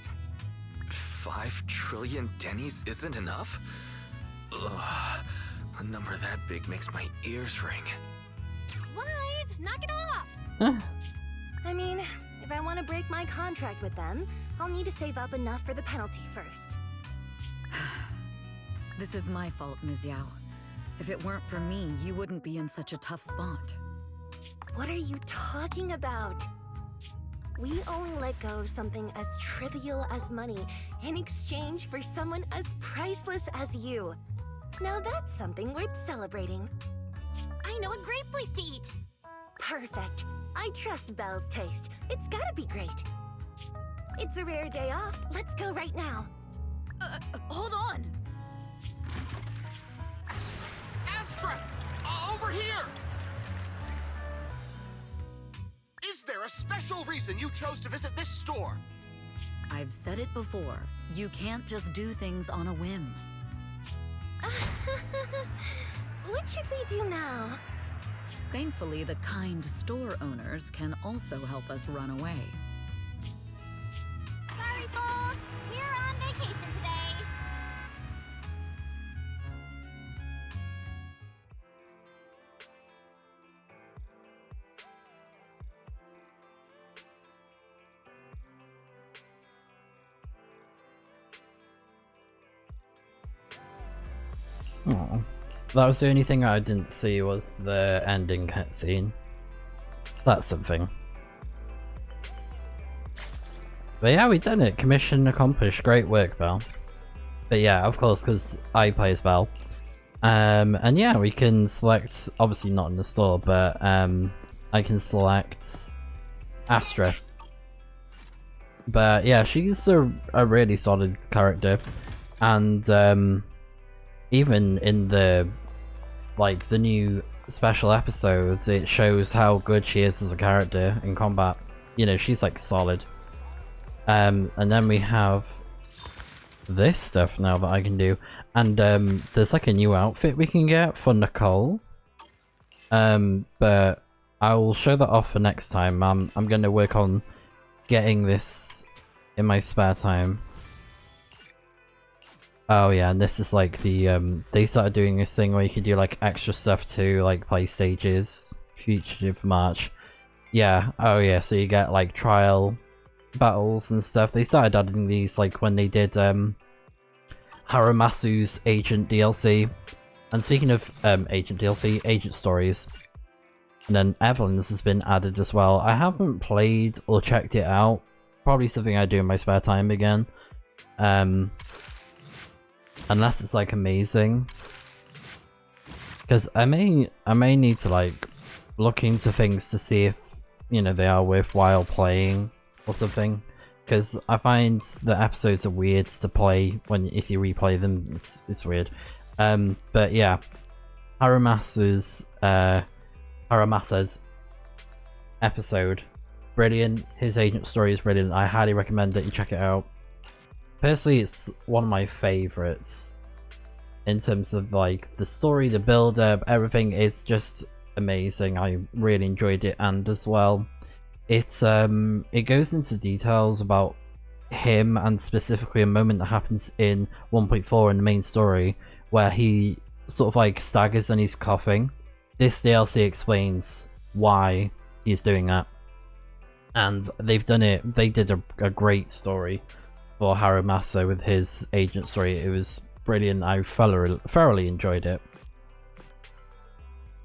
5 trillion dennies isn't enough? Ugh, a number that big makes my ears ring. Wise, knock it off! I mean, if I want to break my contract with them, I'll need to save up enough for the penalty first. This is my fault, Ms. Yao. If it weren't for me, you wouldn't be in such a tough spot. What are you talking about? We only let go of something as trivial as money in exchange for someone as priceless as you. Now that's something worth celebrating. I know a great place to eat! Perfect. I trust Belle's taste. It's gotta be great. It's a rare day off. Let's go right now. Hold on! Astra! Over here! Is there a special reason you chose to visit this store? I've said it before, you can't just do things on a whim. What should we do now? Thankfully, the kind store owners can also help us run away. Sorry, folks. We're on vacation today. Oh, that was the only thing I didn't see was the ending cutscene. That's something. But yeah, we did it. Commission accomplished. Great work, Belle. But yeah, of course, because I play as Belle. And yeah, we can select, obviously not in the store, but I can select Astra. But yeah, she's a really solid character. And even in the new special episodes, it shows how good she is as a character in combat. You know, she's like solid. And then we have this stuff now that I can do, and there's like a new outfit we can get for Nicole. But I will show that off for next time. I'm gonna work on getting this in my spare time. Oh yeah, and this is like the they started doing this thing where you can do like extra stuff to like play stages, Fugitive March. Yeah, oh yeah, so you get like trial battles and stuff. They started adding these like when they did Haramasu's Agent DLC. And speaking of Agent DLC, Agent Stories. And then Evelyn's has been added as well. I haven't played or checked it out. Probably something I do in my spare time again. Unless it's like amazing. Because I may need to like look into things to see if, you know, they are worthwhile playing or something, because I find the episodes are weird to play if you replay them. It's weird. But yeah, Haramasa's episode, brilliant. His agent story is brilliant. I highly recommend that you check it out. Personally, it's one of my favorites in terms of like the story, the build up, everything is just amazing. I really enjoyed it, and as well, it goes into details about him, and specifically a moment that happens in 1.4 in the main story where he sort of like staggers and he's coughing. This DLC explains why he's doing that, and they did a great story for Haramasa with his agent story. It was brilliant. I thoroughly enjoyed it.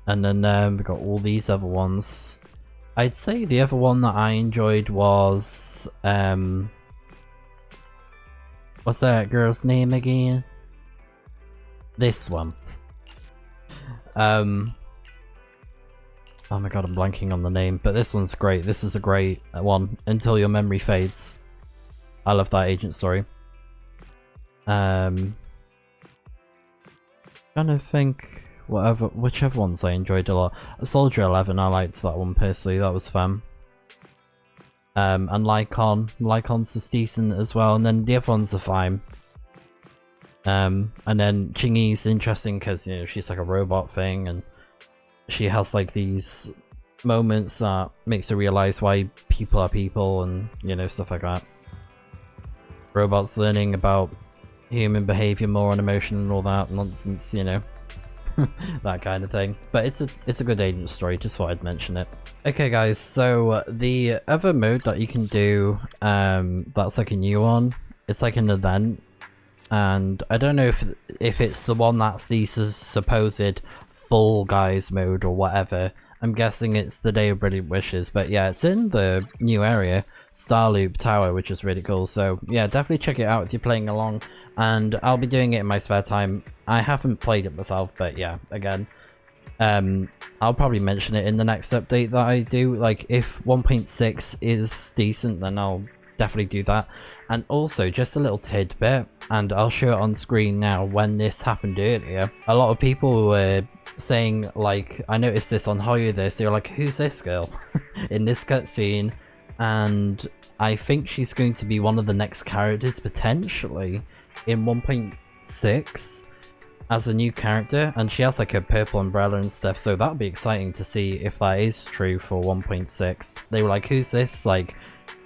And then we got all these other ones. I'd say the other one that I enjoyed was what's that girl's name again? This one. Oh my god, I'm blanking on the name, but this one's great. This is a great one. Until Your Memory Fades. I love that agent story. Trying to think whichever ones I enjoyed a lot. Soldier 11, I liked that one personally. That was fun. And Lycon's was decent as well, and then the other ones are fine. And then Chingy's interesting because, you know, she's like a robot thing, and she has like these moments that makes her realize why people are people, and, you know, stuff like that. Robots learning about human behavior more and emotion and all that nonsense, you know. That kind of thing. But it's a good agent story, just thought I'd mention it. Okay guys, so the other mode that you can do, that's like a new one, it's like an event, and I don't know if it's the one that's the supposed Fall Guys mode or whatever. I'm guessing it's the Day of Brilliant Wishes, but yeah, it's in the new area, Starloop Tower, which is really cool. So yeah, definitely check it out if you're playing along, and I'll be doing it in my spare time. I haven't played it myself, but yeah, again, I'll probably mention it in the next update that I do. Like, if 1.6 is decent, then I'll definitely do that. And also, just a little tidbit, and I'll show it on screen now. When this happened earlier, a lot of people were saying, like, I noticed this on Hoyo this, they were like, who's this girl in this cutscene? and I think she's going to be one of the next characters potentially in 1.6 as a new character, and she has like a purple umbrella and stuff, so that'll be exciting to see if that is true for 1.6. They were like, who's this like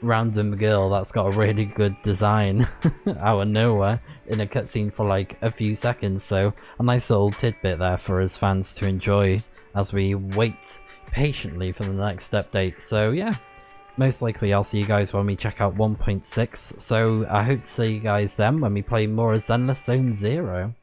random girl that's got a really good design out of nowhere in a cutscene for like a few seconds? So a nice little tidbit there for us fans to enjoy as we wait patiently for the next update. So yeah, most likely I'll see you guys when we check out 1.6, so I hope to see you guys then when we play more of Zenless Zone Zero.